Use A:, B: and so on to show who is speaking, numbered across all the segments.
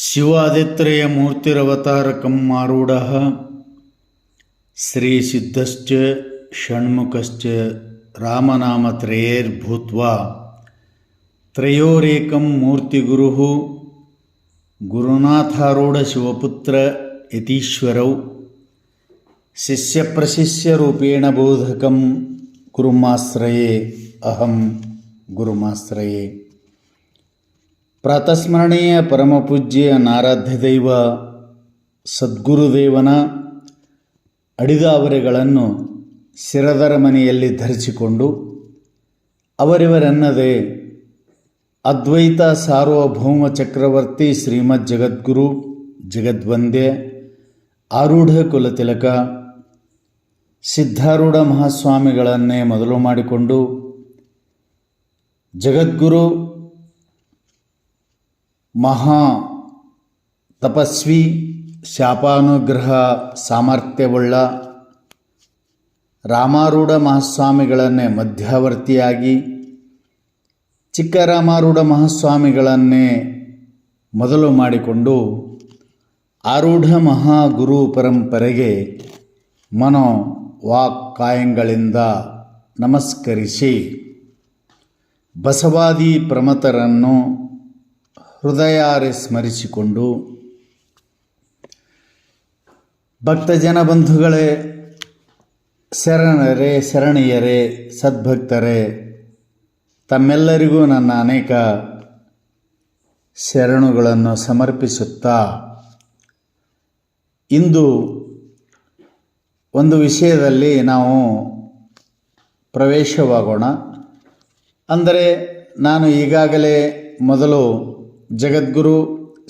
A: ಶಿವಾದಿತ್ರಯ ಮೂರ್ತಿರವತಾರಕಂ ಆರೂಢಃ ಶ್ರೀ ಸಿದ್ಧಶ್ಚ ಷಣ್ಮುಖಶ್ಚ ರಾಮನಾಮತ್ರಯೈರ್ಭೂತ್ವಾ ತ್ರಯೋರೇಕಂ ಮೂರ್ತಿಗುರುಃ ಗುರುನಾಥಾರೂಢ ಶಿವಪುತ್ರ ಯತೀಶ್ವರೌ ಶಿಷ್ಯಪ್ರಶಿಷ್ಯರೂಪೇಣ ಬೋಧಕಂ ಗುರುಮಾಶ್ರಯೇ ಅಹಂ ಗುರುಮಾಶ್ರಯೇ. ಪ್ರಾತಸ್ಮರಣೀಯ ಪರಮಪೂಜ್ಯ ನಾರಾಧ್ಯ ದೈವ ಸದ್ಗುರುದೇವನ ಅಡಿದಾವರೆಗಳನ್ನು ಶಿರದರ ಮನೆಯಲ್ಲಿ ಧರಿಸಿಕೊಂಡು ಅವರಿವರೆನ್ನದೇ ಅದ್ವೈತ ಸಾರ್ವಭೌಮ ಚಕ್ರವರ್ತಿ ಶ್ರೀಮದ್ ಜಗದ್ಗುರು ಜಗದ್ವಂದ್ಯ ಆರೂಢ ಕುಲತಿಲಕ ಸಿದ್ಧಾರೂಢ ಮಹಾಸ್ವಾಮಿಗಳನ್ನೇ ಮೊದಲು ಮಾಡಿಕೊಂಡು ಜಗದ್ಗುರು ಮಹಾ ತಪಸ್ವಿ ಶಾಪಾನುಗ್ರಹ ಸಾಮರ್ಥ್ಯವುಳ್ಳ ರಾಮಾರೂಢ ಮಹಾಸ್ವಾಮಿಗಳನ್ನೇ ಮಧ್ಯವರ್ತಿಯಾಗಿ ಚಿಕ್ಕರಾಮಾರೂಢ ಮಹಾಸ್ವಾಮಿಗಳನ್ನೇ ಮೊದಲು ಮಾಡಿಕೊಂಡು ಆರೂಢ ಮಹಾಗುರು ಪರಂಪರೆಗೆ ಮನೋ ವಾಕ್ ಕಾಯಗಳಿಂದ ನಮಸ್ಕರಿಸಿ ಬಸವಾದಿ ಪ್ರಮತರನ್ನು ಹೃದಯಾರೆ ಸ್ಮರಿಸಿಕೊಂಡು, ಭಕ್ತಜನ ಬಂಧುಗಳೇ, ಶರಣರೇ, ಶರಣೀಯರೇ, ಸದ್ಭಕ್ತರೇ, ತಮ್ಮೆಲ್ಲರಿಗೂ ನನ್ನ ಅನೇಕ ಶರಣುಗಳನ್ನು ಸಮರ್ಪಿಸುತ್ತಾ ಇಂದು ಒಂದು ವಿಷಯದಲ್ಲಿ ನಾವು ಪ್ರವೇಶವಾಗೋಣ. ಅಂದರೆ ನಾನು ಈಗಾಗಲೇ ಮೊದಲು ಜಗದ್ಗುರು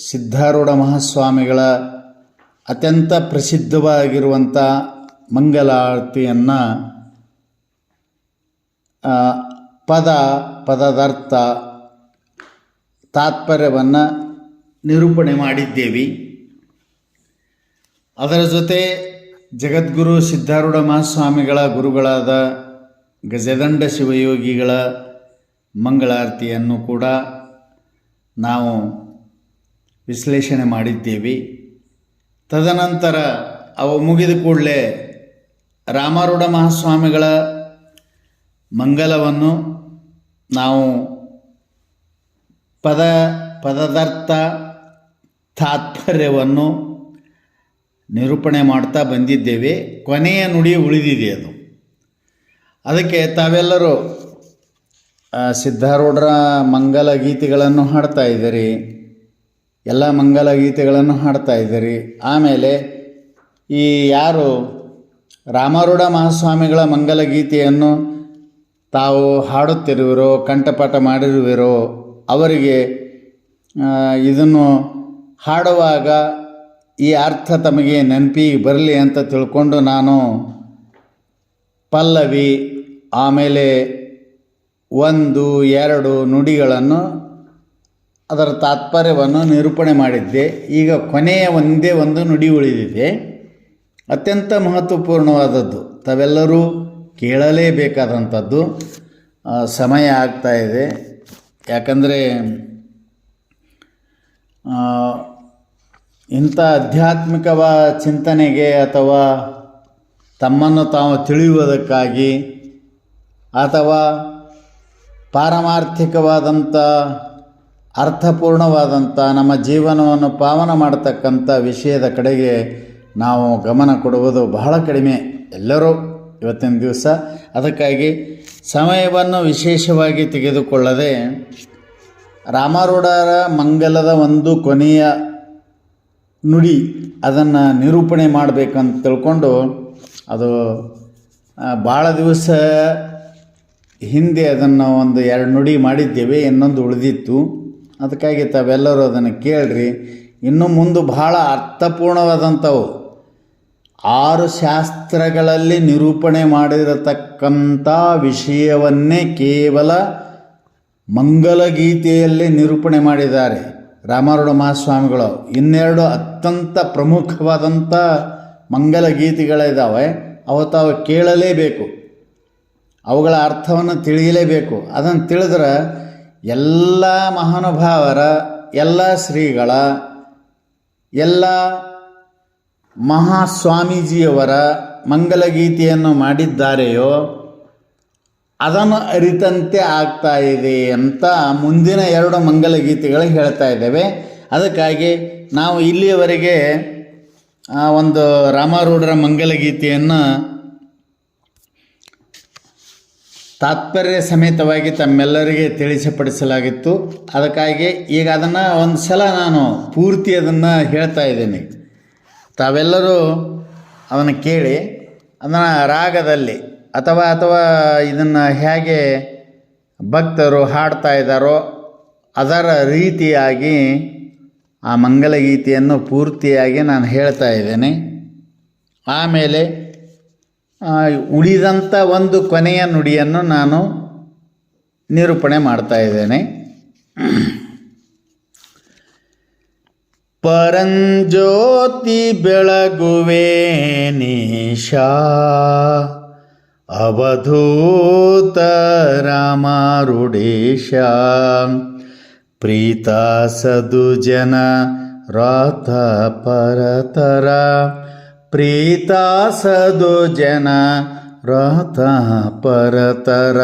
A: ಸಿದ್ಧಾರೂಢ ಮಹಾಸ್ವಾಮಿಗಳ ಅತ್ಯಂತ ಪ್ರಸಿದ್ಧವಾಗಿರುವಂಥ ಮಂಗಲಾರತಿಯನ್ನು ಪದದರ್ಥ ತಾತ್ಪರ್ಯವನ್ನು ನಿರೂಪಣೆ ಮಾಡಿದ್ದೇವೆ. ಅದರ ಜೊತೆ ಜಗದ್ಗುರು ಸಿದ್ಧಾರೂಢ ಮಹಾಸ್ವಾಮಿಗಳ ಗುರುಗಳಾದ ಗಜದಂಡ ಶಿವಯೋಗಿಗಳ ಮಂಗಳಾರತಿಯನ್ನು ಕೂಡ ನಾವು ವಿಶ್ಲೇಷಣೆ ಮಾಡಿದ್ದೇವೆ. ತದನಂತರ ಅವು ಮುಗಿದ ಕೂಡಲೇ ರಾಮಾರೂಢ ಮಹಾಸ್ವಾಮಿಗಳ ಮಂಗಲವನ್ನು ನಾವು ಪದದರ್ಥ ತಾತ್ಪರ್ಯವನ್ನು ನಿರೂಪಣೆ ಮಾಡ್ತಾ ಬಂದಿದ್ದೇವೆ. ಕೊನೆಯ ನುಡಿ ಉಳಿದಿದೆ. ಅದಕ್ಕೆ ತಾವೆಲ್ಲರೂ ಸಿದ್ಧಾರೂಢರ ಮಂಗಲ ಗೀತೆಗಳನ್ನು ಹಾಡ್ತಾ ಇದ್ದೀರಿ, ಎಲ್ಲ ಮಂಗಲ ಗೀತೆಗಳನ್ನು ಹಾಡ್ತಾ ಇದ್ದೀರಿ. ಆಮೇಲೆ ಈ ಯಾರು ರಾಮಾರೂಢ ಮಹಾಸ್ವಾಮಿಗಳ ಮಂಗಲ ಗೀತೆಯನ್ನು ತಾವು ಹಾಡುತ್ತಿರುವಿರೋ, ಕಂಠಪಾಠ ಮಾಡಿರುವಿರೋ, ಅವರಿಗೆ ಇದನ್ನು ಹಾಡುವಾಗ ಈ ಅರ್ಥ ತಮಗೆ ನೆನಪಿಗೆ ಬರಲಿ ಅಂತ ತಿಳ್ಕೊಂಡು ನಾನು ಪಲ್ಲವಿ ಆಮೇಲೆ 1, 2 ನುಡಿಗಳನ್ನು ಅದರ ತಾತ್ಪರ್ಯವನ್ನು ನಿರೂಪಣೆ ಮಾಡಿದ್ದೆ. ಈಗ ಕೊನೆಯ ಒಂದೇ ಒಂದು ನುಡಿ ಉಳಿದಿದೆ, ಅತ್ಯಂತ ಮಹತ್ವಪೂರ್ಣವಾದದ್ದು, ತಾವೆಲ್ಲರೂ ಕೇಳಲೇಬೇಕಾದಂಥದ್ದು. ಸಮಯ ಆಗ್ತಾ ಇದೆ, ಯಾಕಂದರೆ ಇಂಥ ಆಧ್ಯಾತ್ಮಿಕವ ಚಿಂತನೆಗೆ ಅಥವಾ ತಮ್ಮನ್ನು ತಾವು ತಿಳಿಯುವುದಕ್ಕಾಗಿ ಅಥವಾ ಪಾರಮಾರ್ಥಿಕವಾದಂಥ ಅರ್ಥಪೂರ್ಣವಾದಂಥ ನಮ್ಮ ಜೀವನವನ್ನು ಪಾವನ ಮಾಡತಕ್ಕಂಥ ವಿಷಯದ ಕಡೆಗೆ ನಾವು ಗಮನ ಕೊಡುವುದು ಬಹಳ ಕಡಿಮೆ ಎಲ್ಲರೂ ಇವತ್ತಿನ ದಿವಸ. ಅದಕ್ಕಾಗಿ ಸಮಯವನ್ನು ವಿಶೇಷವಾಗಿ ತೆಗೆದುಕೊಳ್ಳದೆ ರಾಮಾರೂಢರ ಮಂಗಲದ ಒಂದು ಕೊನೆಯ ನುಡಿ ಅದನ್ನು ನಿರೂಪಣೆ ಮಾಡಬೇಕಂತ ತಿಳ್ಕೊಂಡು ಅದು ಭಾಳ ದಿವಸ ಹಿಂದೆ ಅದನ್ನು 1-2 ನುಡಿ ಮಾಡಿದ್ದೇವೆ, ಇನ್ನೊಂದು ಉಳಿದಿತ್ತು. ಅದಕ್ಕಾಗಿ ತಾವೆಲ್ಲರೂ ಅದನ್ನು ಕೇಳ್ರಿ. ಇನ್ನು ಮುಂದೆ ಭಾಳ ಅರ್ಥಪೂರ್ಣವಾದಂಥವು 6 ಶಾಸ್ತ್ರಗಳಲ್ಲಿ ನಿರೂಪಣೆ ಮಾಡಿರತಕ್ಕಂಥ ವಿಷಯವನ್ನೇ ಕೇವಲ ಮಂಗಲಗೀತೆಯಲ್ಲಿ ನಿರೂಪಣೆ ಮಾಡಿದ್ದಾರೆ ರಾಮಾರೂಢ ಮಹಾಸ್ವಾಮಿಗಳು. 2 ಅತ್ಯಂತ ಪ್ರಮುಖವಾದಂಥ ಮಂಗಲಗೀತೆಗಳಿದ್ದಾವೆ, ಅವು ತಾವು ಕೇಳಲೇಬೇಕು, ಅವುಗಳ ಅರ್ಥವನ್ನು ತಿಳಿಯಲೇಬೇಕು. ಅದನ್ನು ತಿಳಿದ್ರೆ ಎಲ್ಲ ಮಹಾನುಭಾವರ ಎಲ್ಲ ಶ್ರೀಗಳ ಎಲ್ಲ ಮಹಾಸ್ವಾಮೀಜಿಯವರ ಮಂಗಲಗೀತೆಯನ್ನು ಮಾಡಿದ್ದಾರೆಯೋ ಅದನ್ನು ಅರಿತಂತೆ ಆಗ್ತಾ ಇದೆ ಅಂತ ಮುಂದಿನ 2 ಮಂಗಲಗೀತೆಗಳು ಹೇಳ್ತಾ ಇದ್ದೇವೆ. ಅದಕ್ಕಾಗಿ ನಾವು ಇಲ್ಲಿಯವರೆಗೆ ಒಂದು ರಾಮಾರೂಢರ ಮಂಗಲಗೀತೆಯನ್ನು ತಾತ್ಪರ್ಯ ಸಮೇತವಾಗಿ ತಮ್ಮೆಲ್ಲರಿಗೆ ತಿಳಿಸಪಡಿಸಲಾಗಿತ್ತು. ಅದಕ್ಕಾಗಿ ಈಗ ಅದನ್ನು ಒಂದು ಸಲ ನಾನು ಪೂರ್ತಿ ಅದನ್ನು ಹೇಳ್ತಾ ಇದ್ದೇನೆ. ತಾವೆಲ್ಲರೂ ಅದನ್ನು ಕೇಳಿ ಅದನ್ನು ರಾಗದಲ್ಲಿ ಅಥವಾ ಇದನ್ನು ಹೇಗೆ ಭಕ್ತರು ಹಾಡ್ತಾ ಇದ್ದಾರೋ ಅದರ ರೀತಿಯಾಗಿ ಆ ಮಂಗಲಗೀತೆಯನ್ನು ಪೂರ್ತಿಯಾಗಿ ನಾನು ಹೇಳ್ತಾ ಇದ್ದೇನೆ. ಆಮೇಲೆ ಉಳಿದಂಥ ಒಂದು ಕೊನೆಯ ನುಡಿಯನ್ನು ನಾನು ನಿರೂಪಣೆ ಮಾಡ್ತಾ ಇದ್ದೇನೆ. ಪರಂಜ್ಯೋತಿ ಬೆಳಗುವೆ ನೀಶಾ ಅವಧೂತ ರಾಮಾರೂಢೇಶ ಪ್ರೀತ ಸದುಜನ ರಾತ ಪರತರ ಪ್ರೀತ ಸದುಜನ ರಾತ ಪರತರ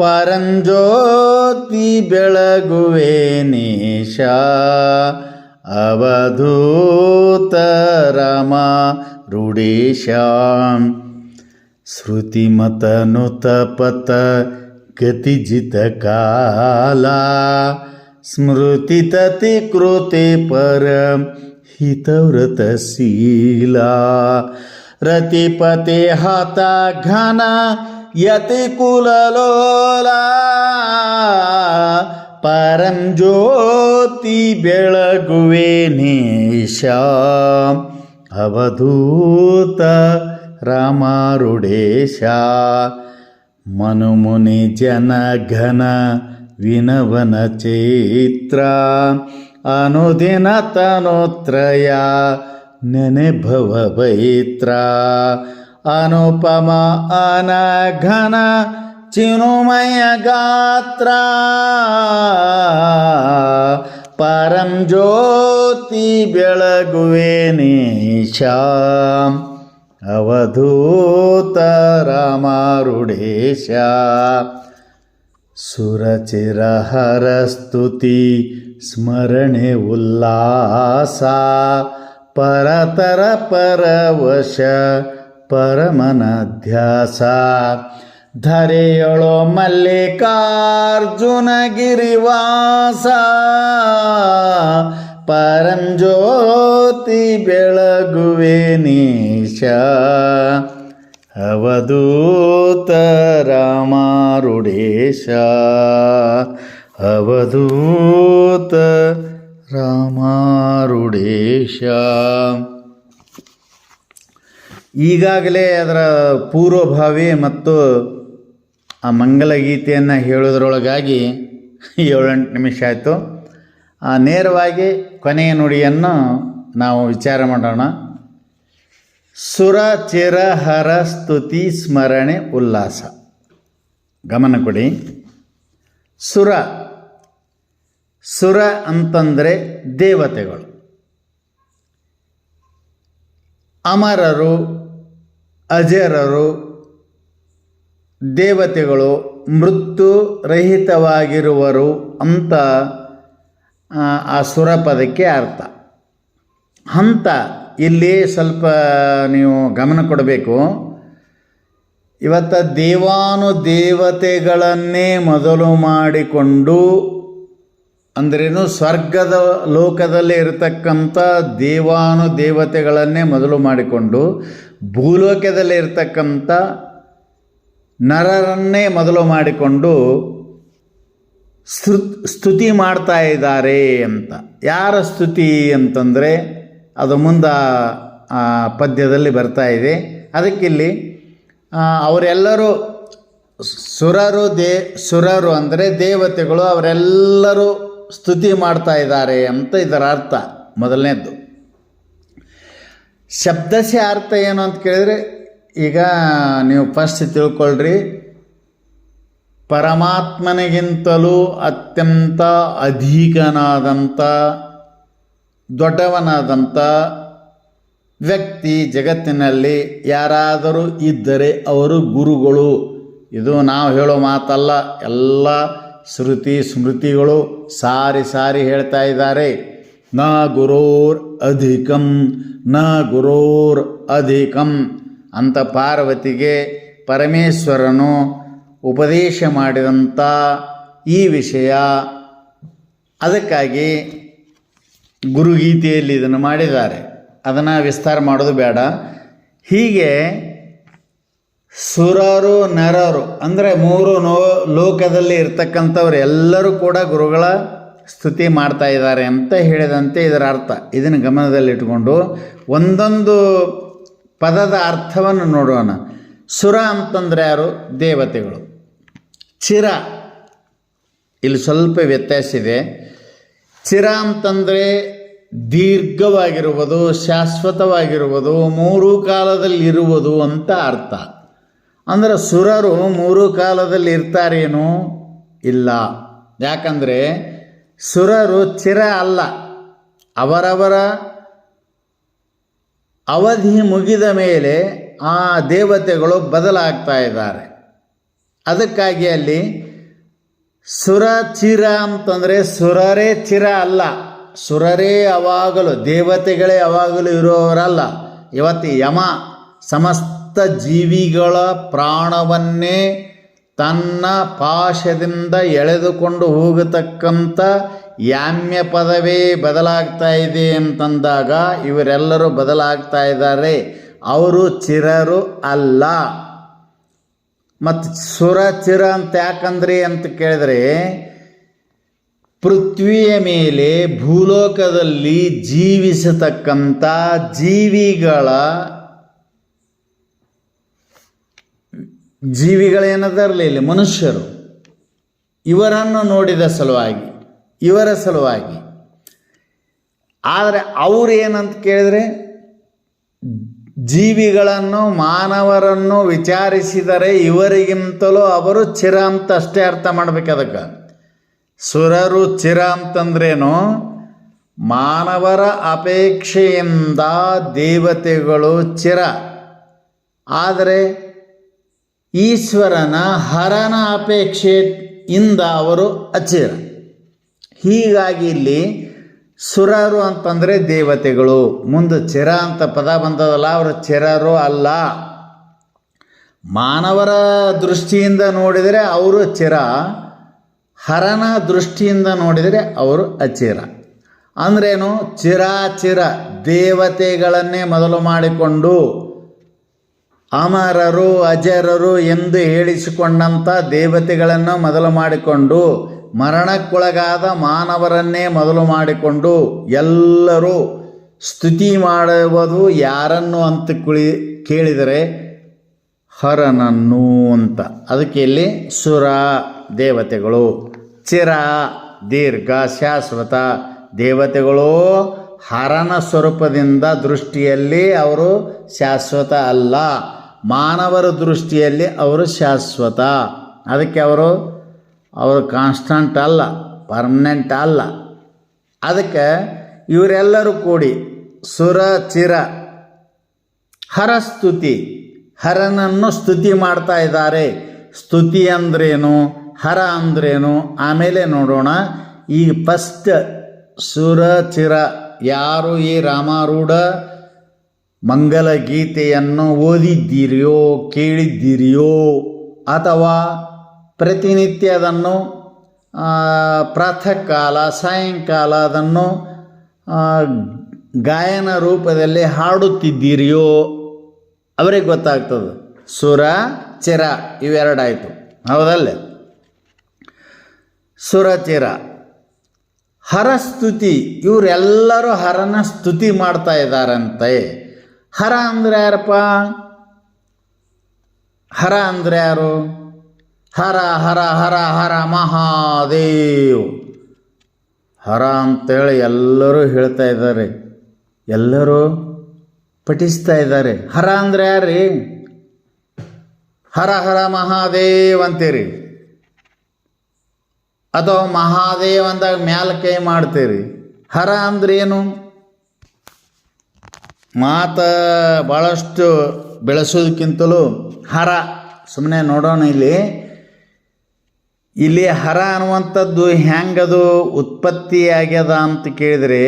A: ಪರಂಜ್ಯೋತಿ ಬೆಳಗುವೆ ನೀಶಾ ಅವಧೂತ ರಾಮಾರೂಢೇಶ ಶ್ರುತಿಮತನುತಪತ ಗತಿಜಿತ ಕಾಲ ಸ್ಮೃತಿತತಿ ಕೃತೆ ಪರ ಹಿತವ್ರತಶೀಲ ರತಿಪತೆ ಹತ ಘನ ಯತಿ ಕುಲಲೋಲ ಪರಂಜ್ಯೋತಿ ಬೆಳಗುವೆ ನೀಶಾ ಅವಧೂತ ರಾಮಾರೂಢೇಶ ಮನುಮುನಿ ಜನ ಘನ ವಿನವನ ಚೈತ್ರ ಅನುದಿನ ತನೋತ್ರಯ ನೆನೆಭವ ವೈತ್ರ ಅನುಪಮ ಅನಘನ ಚಿನುಮಯ ಗಾತ್ರ ಪರಂಜ್ಯೋತಿ ಬೆಳಗುವೆ ನೀಶಾ ಅವಧೂತ ರಾಮಾರೂಢೇಶ ಸುರಚಿರಹರ ಸ್ತುತಿ ಸ್ಮರಣೆ ಉಲ್ಲಾಸ ಪರತರ ಪರವಶ ಪರಮನಧ್ಯಾಸ ಧರೆಯೊಳು ಮಲ್ಲಿಕಾರ್ಜುನ ಗಿರಿವಾಸ ಪರಂಜ್ಯೋತಿ ಬೆಳಗುವೆ ನೀಶಾ ಅವಧೂತ ರಾಮಾರೂಢೇಶ ಅವಧೂತ ರಾಮಾರೂಢೇಶ. ಈಗಾಗಲೇ ಅದರ ಪೂರ್ವಭಾವಿ ಮತ್ತು ಆ ಮಂಗಲಗೀತೆಯನ್ನು ಹೇಳೋದ್ರೊಳಗಾಗಿ 7-8 ನಿಮಿಷ ಆಯಿತು. ನೇರವಾಗಿ ಕೊನೆಯ ನುಡಿಯನ್ನು ನಾವು ವಿಚಾರ ಮಾಡೋಣ. ಸುರ ಚಿರ ಹರ ಸ್ತುತಿ ಸ್ಮರಣೆ ಉಲ್ಲಾಸ. ಗಮನ ಕೊಡಿ. ಸುರ ಅಂತಂದರೆ ದೇವತೆಗಳು, ಅಮರರು, ಅಜರರು, ದೇವತೆಗಳು, ಮೃತ್ಯು ರಹಿತವಾಗಿರುವರು ಅಂತ ಆ ಸುರ ಪದಕ್ಕೆ ಅರ್ಥ. ಹಂತ ಇಲ್ಲಿ ಸ್ವಲ್ಪ ನೀವು ಗಮನ ಕೊಡಬೇಕು. ಇವತ್ತು ದೇವಾನುದೇವತೆಗಳನ್ನೇ ಮೊದಲು ಮಾಡಿಕೊಂಡು, ಅಂದ್ರೇನು, ಸ್ವರ್ಗದ ಲೋಕದಲ್ಲಿ ಇರತಕ್ಕಂಥ ದೇವಾನುದೇವತೆಗಳನ್ನೇ ಮೊದಲು ಮಾಡಿಕೊಂಡು ಭೂಲೋಕದಲ್ಲಿ ಇರತಕ್ಕಂಥ ನರರನ್ನೇ ಮೊದಲು ಮಾಡಿಕೊಂಡು ಸ್ತುತಿ ಮಾಡ್ತಾ ಇದ್ದಾರೆ ಅಂತ. ಯಾರ ಸ್ತುತಿ ಅಂತಂದರೆ ಅದು ಮುಂದೆ ಆ ಪದ್ಯದಲ್ಲಿ ಬರ್ತಾ ಇದೆ. ಅದಕ್ಕಿಲ್ಲಿ ಅವರೆಲ್ಲರೂ ಸುರರು ಅಂದರೆ ದೇವತೆಗಳು, ಅವರೆಲ್ಲರೂ ಸ್ತುತಿ ಮಾಡ್ತಾ ಇದ್ದಾರೆ ಅಂತ ಇದರ ಅರ್ಥ. ಮೊದಲನೇದ್ದು ಶಬ್ದಸ್ಯ ಅರ್ಥ ಏನು ಅಂತ ಕೇಳಿದರೆ, ಈಗ ನೀವು ಫಸ್ಟ್ ತಿಳ್ಕೊಳ್ರಿ. ಪರಮಾತ್ಮನಿಗಿಂತಲೂ ಅತ್ಯಂತ ಅಧಿಕನಾದಂಥ ದೊಡ್ಡವನಾದಂಥ ವ್ಯಕ್ತಿ ಜಗತ್ತಿನಲ್ಲಿ ಯಾರಾದರೂ ಇದ್ದರೆ ಅವರು ಗುರುಗಳು. ಇದು ನಾವು ಹೇಳೋ ಮಾತಲ್ಲ, ಎಲ್ಲ ಶ್ರುತಿ ಸ್ಮೃತಿಗಳು ಸಾರಿ ಸಾರಿ ಹೇಳ್ತಾ ಇದ್ದಾರೆ. ನ ಗುರೋರ್ ಅಧಿಕಂ ನ ಗುರೋರ್ ಅಧಿಕಂ ಅಂತ ಪಾರ್ವತಿಗೆ ಪರಮೇಶ್ವರನು ಉಪದೇಶ ಮಾಡಿದಂಥ ಈ ವಿಷಯ. ಅದಕ್ಕಾಗಿ ಗುರುಗೀತೆಯಲ್ಲಿ ಇದನ್ನು ಮಾಡಿದ್ದಾರೆ. ಅದನ್ನು ವಿಸ್ತಾರ ಮಾಡೋದು ಬೇಡ. ಹೀಗೆ ಸುರರು ನರರು ಅಂದರೆ ಮೂರು ಲೋಕದಲ್ಲಿ ಇರ್ತಕ್ಕಂಥವ್ರು ಎಲ್ಲರೂ ಕೂಡ ಗುರುಗಳ ಸ್ತುತಿ ಮಾಡ್ತಾ ಇದ್ದಾರೆ ಅಂತ ಹೇಳಿದಂತೆ ಇದರ ಅರ್ಥ. ಇದನ್ನು ಗಮನದಲ್ಲಿಟ್ಟುಕೊಂಡು ಒಂದೊಂದು ಪದದ ಅರ್ಥವನ್ನು ನೋಡೋಣ. ಸುರ ಅಂತಂದರೆ ಯಾರು? ದೇವತೆಗಳು. ಚಿರ, ಇಲ್ಲಿ ಸ್ವಲ್ಪ ವ್ಯತ್ಯಾಸ ಇದೆ. ಚಿರ ಅಂತಂದರೆ ದೀರ್ಘವಾಗಿರುವುದು, ಶಾಶ್ವತವಾಗಿರುವುದು, ಮೂರು ಕಾಲದಲ್ಲಿ ಇರುವುದು ಅಂತ ಅರ್ಥ. ಅಂದರೆ ಸುರರು ಮೂರು ಕಾಲದಲ್ಲಿ ಇರ್ತಾರೇನೋ? ಇಲ್ಲ. ಯಾಕಂದರೆ ಸುರರು ಚಿರ ಅಲ್ಲ. ಅವರವರ ಅವಧಿ ಮುಗಿದ ಮೇಲೆ ಆ ದೇವತೆಗಳು ಬದಲಾಗ್ತಾ ಇದ್ದಾರೆ. ಅದಕ್ಕಾಗಿ ಅಲ್ಲಿ ಸುರ ಚಿರ ಅಂತಂದರೆ ಸುರರೇ ಚಿರ ಅಲ್ಲ. ಸುರರೇ ಯಾವಾಗಲೂ, ದೇವತೆಗಳೇ ಯಾವಾಗಲೂ ಇರುವವರಲ್ಲ. ಇವತ್ತು ಯಮ ಸಮಸ್ತ ಜೀವಿಗಳ ಪ್ರಾಣವನ್ನೇ ತನ್ನ ಪಾಶದಿಂದ ಎಳೆದುಕೊಂಡು ಹೋಗತಕ್ಕಂಥ ಯಾಮ್ಯ ಪದವೇ ಬದಲಾಗ್ತಾ ಇದೆ ಅಂತಂದಾಗ ಇವರೆಲ್ಲರೂ ಬದಲಾಗ್ತಾ ಇದ್ದಾರೆ. ಅವರು ಚಿರರು ಅಲ್ಲ. ಮತ್ತು ಸುರ ಚಿರ ಅಂತ ಯಾಕಂದ್ರಿ ಅಂತ ಕೇಳಿದರೆ, ಪೃಥ್ವಿಯ ಮೇಲೆ ಭೂಲೋಕದಲ್ಲಿ ಜೀವಿಸತಕ್ಕಂಥ ಜೀವಿಗಳೇನದರಲಿ ಇಲ್ಲಿ ಮನುಷ್ಯರು, ಇವರನ್ನು ನೋಡಿದ ಸಲುವಾಗಿ, ಇವರ ಸಲುವಾಗಿ. ಆದರೆ ಅವರು ಏನಂತ ಕೇಳಿದರೆ, ಜೀವಿಗಳನ್ನು ಮಾನವರನ್ನು ವಿಚಾರಿಸಿದರೆ ಇವರಿಗಿಂತಲೂ ಅವರು ಚಿರ ಅಂತ ಅಷ್ಟೇ ಅರ್ಥ ಮಾಡ್ಬೇಕು. ಅದಕ್ಕೆ ಸುರರು ಚಿರ ಅಂತಂದ್ರೇನು? ಮಾನವರ ಅಪೇಕ್ಷೆಯಿಂದ ದೇವತೆಗಳು ಚಿರ, ಆದರೆ ಈಶ್ವರನ ಹರನ ಅಪೇಕ್ಷೆಯಿಂದ ಅವರು ಅಚಿರ. ಹೀಗಾಗಿ ಇಲ್ಲಿ ಸುರರು ಅಂತಂದರೆ ದೇವತೆಗಳು. ಮುಂದೆ ಚಿರ ಅಂತ ಪದ ಬಂದದಲ್ಲ, ಅವರು ಚಿರರು ಅಲ್ಲ. ಮಾನವರ ದೃಷ್ಟಿಯಿಂದ ನೋಡಿದರೆ ಅವರು ಚಿರ, ಹರನ ದೃಷ್ಟಿಯಿಂದ ನೋಡಿದರೆ ಅವರು ಅಚಿರ. ಅಂದ್ರೇನು? ಚಿರಾಚಿರ ದೇವತೆಗಳನ್ನೇ ಮೊದಲು ಮಾಡಿಕೊಂಡು ಅಮರರು ಅಜರರು ಎಂದು ಹೇಳಿಸಿಕೊಂಡಂಥ ದೇವತೆಗಳನ್ನು ಮೊದಲು ಮಾಡಿಕೊಂಡು, ಮರಣಕ್ಕೊಳಗಾದ ಮಾನವರನ್ನೇ ಮೊದಲು ಮಾಡಿಕೊಂಡು ಎಲ್ಲರೂ ಸ್ತುತಿ ಮಾಡುವುದು ಯಾರನ್ನು ಅಂತ ಕೇಳಿದರೆ ಹರನನ್ನು ಅಂತ. ಅದಕ್ಕೆ ಇಲ್ಲಿ ಸುರ ದೇವತೆಗಳು, ಚಿರ ದೀರ್ಘ ಶಾಶ್ವತ. ದೇವತೆಗಳು ಹರನ ಸ್ವರೂಪದಿಂದ ದೃಷ್ಟಿಯಲ್ಲಿ ಅವರು ಶಾಶ್ವತ ಅಲ್ಲ, ಮಾನವರ ದೃಷ್ಟಿಯಲ್ಲಿ ಅವರು ಶಾಶ್ವತ. ಅದಕ್ಕೆ ಅವರು ಕಾನ್ಸ್ಟಂಟ್ ಅಲ್ಲ, ಪರ್ಮನೆಂಟ್ ಅಲ್ಲ. ಅದಕ್ಕೆ ಇವರೆಲ್ಲರೂ ಕೂಡಿ ಸುರ ಚಿರ ಹರಸ್ತುತಿ, ಹರನನ್ನು ಸ್ತುತಿ ಮಾಡ್ತಾ ಇದ್ದಾರೆ. ಸ್ತುತಿ ಅಂದ್ರೇನು, ಹರ ಅಂದ್ರೇನು ಆಮೇಲೆ ನೋಡೋಣ. ಈಗ ಫಸ್ಟ್ ಸುರ ಚಿರ ಯಾರು ಈ ರಾಮಾರೂಢ ಮಂಗಲ ಗೀತೆಯನ್ನು ಓದಿದ್ದೀರಿಯೋ, ಕೇಳಿದ್ದೀರಿಯೋ, ಅಥವಾ ಪ್ರತಿನಿತ್ಯ ಅದನ್ನು ಪ್ರಾತಃ ಕಾಲ ಸಾಯಂಕಾಲ ಅದನ್ನು ಗಾಯನ ರೂಪದಲ್ಲಿ ಹಾಡುತ್ತಿದ್ದೀರಿಯೋ ಅವರಿಗೆ ಗೊತ್ತಾಗ್ತದೆ. ಸುರ ಚಿರ ಇವೆರಡಾಯಿತು, ಹೌದಲ್ಲೇ? ಸುರ ಚಿರ ಹರಸ್ತುತಿ, ಇವರೆಲ್ಲರೂ ಹರನ ಸ್ತುತಿ ಮಾಡ್ತಾ ಇದ್ದಾರಂತೆ. ಹರ ಅಂದರೆ ಯಾರಪ್ಪ? ಹರ ಅಂದರೆ ಯಾರು? ಹರ ಹರ ಹರ ಹರ ಮಹಾದೇವ್. ಹರ ಅಂತೇಳಿ ಎಲ್ಲರೂ ಹೇಳ್ತಾ ಇದ್ದಾರೆ, ಎಲ್ಲರೂ ಪಠಿಸ್ತಾ ಇದ್ದಾರೆ. ಹರ ಅಂದರೆ ಯಾರ್ರಿ? ಹರ ಹರ ಮಹಾದೇವ್ ಅಂತೀರಿ, ಅಥವಾ ಮಹಾದೇವ್ ಅಂದಾಗ ಮ್ಯಾಲ ಕೈ ಮಾಡ್ತೀರಿ. ಹರ ಅಂದ್ರೆ ಏನು? ಮಾತು ಭಾಳಷ್ಟು ಬೆಳೆಸೋದಕ್ಕಿಂತಲೂ ಹರ ಸುಮ್ಮನೆ ನೋಡೋಣ. ಇಲ್ಲಿ ಹರ ಅನ್ನುವಂಥದ್ದು ಹೆಂಗದು ಉತ್ಪತ್ತಿ ಆಗ್ಯದ ಅಂತ ಕೇಳಿದರೆ,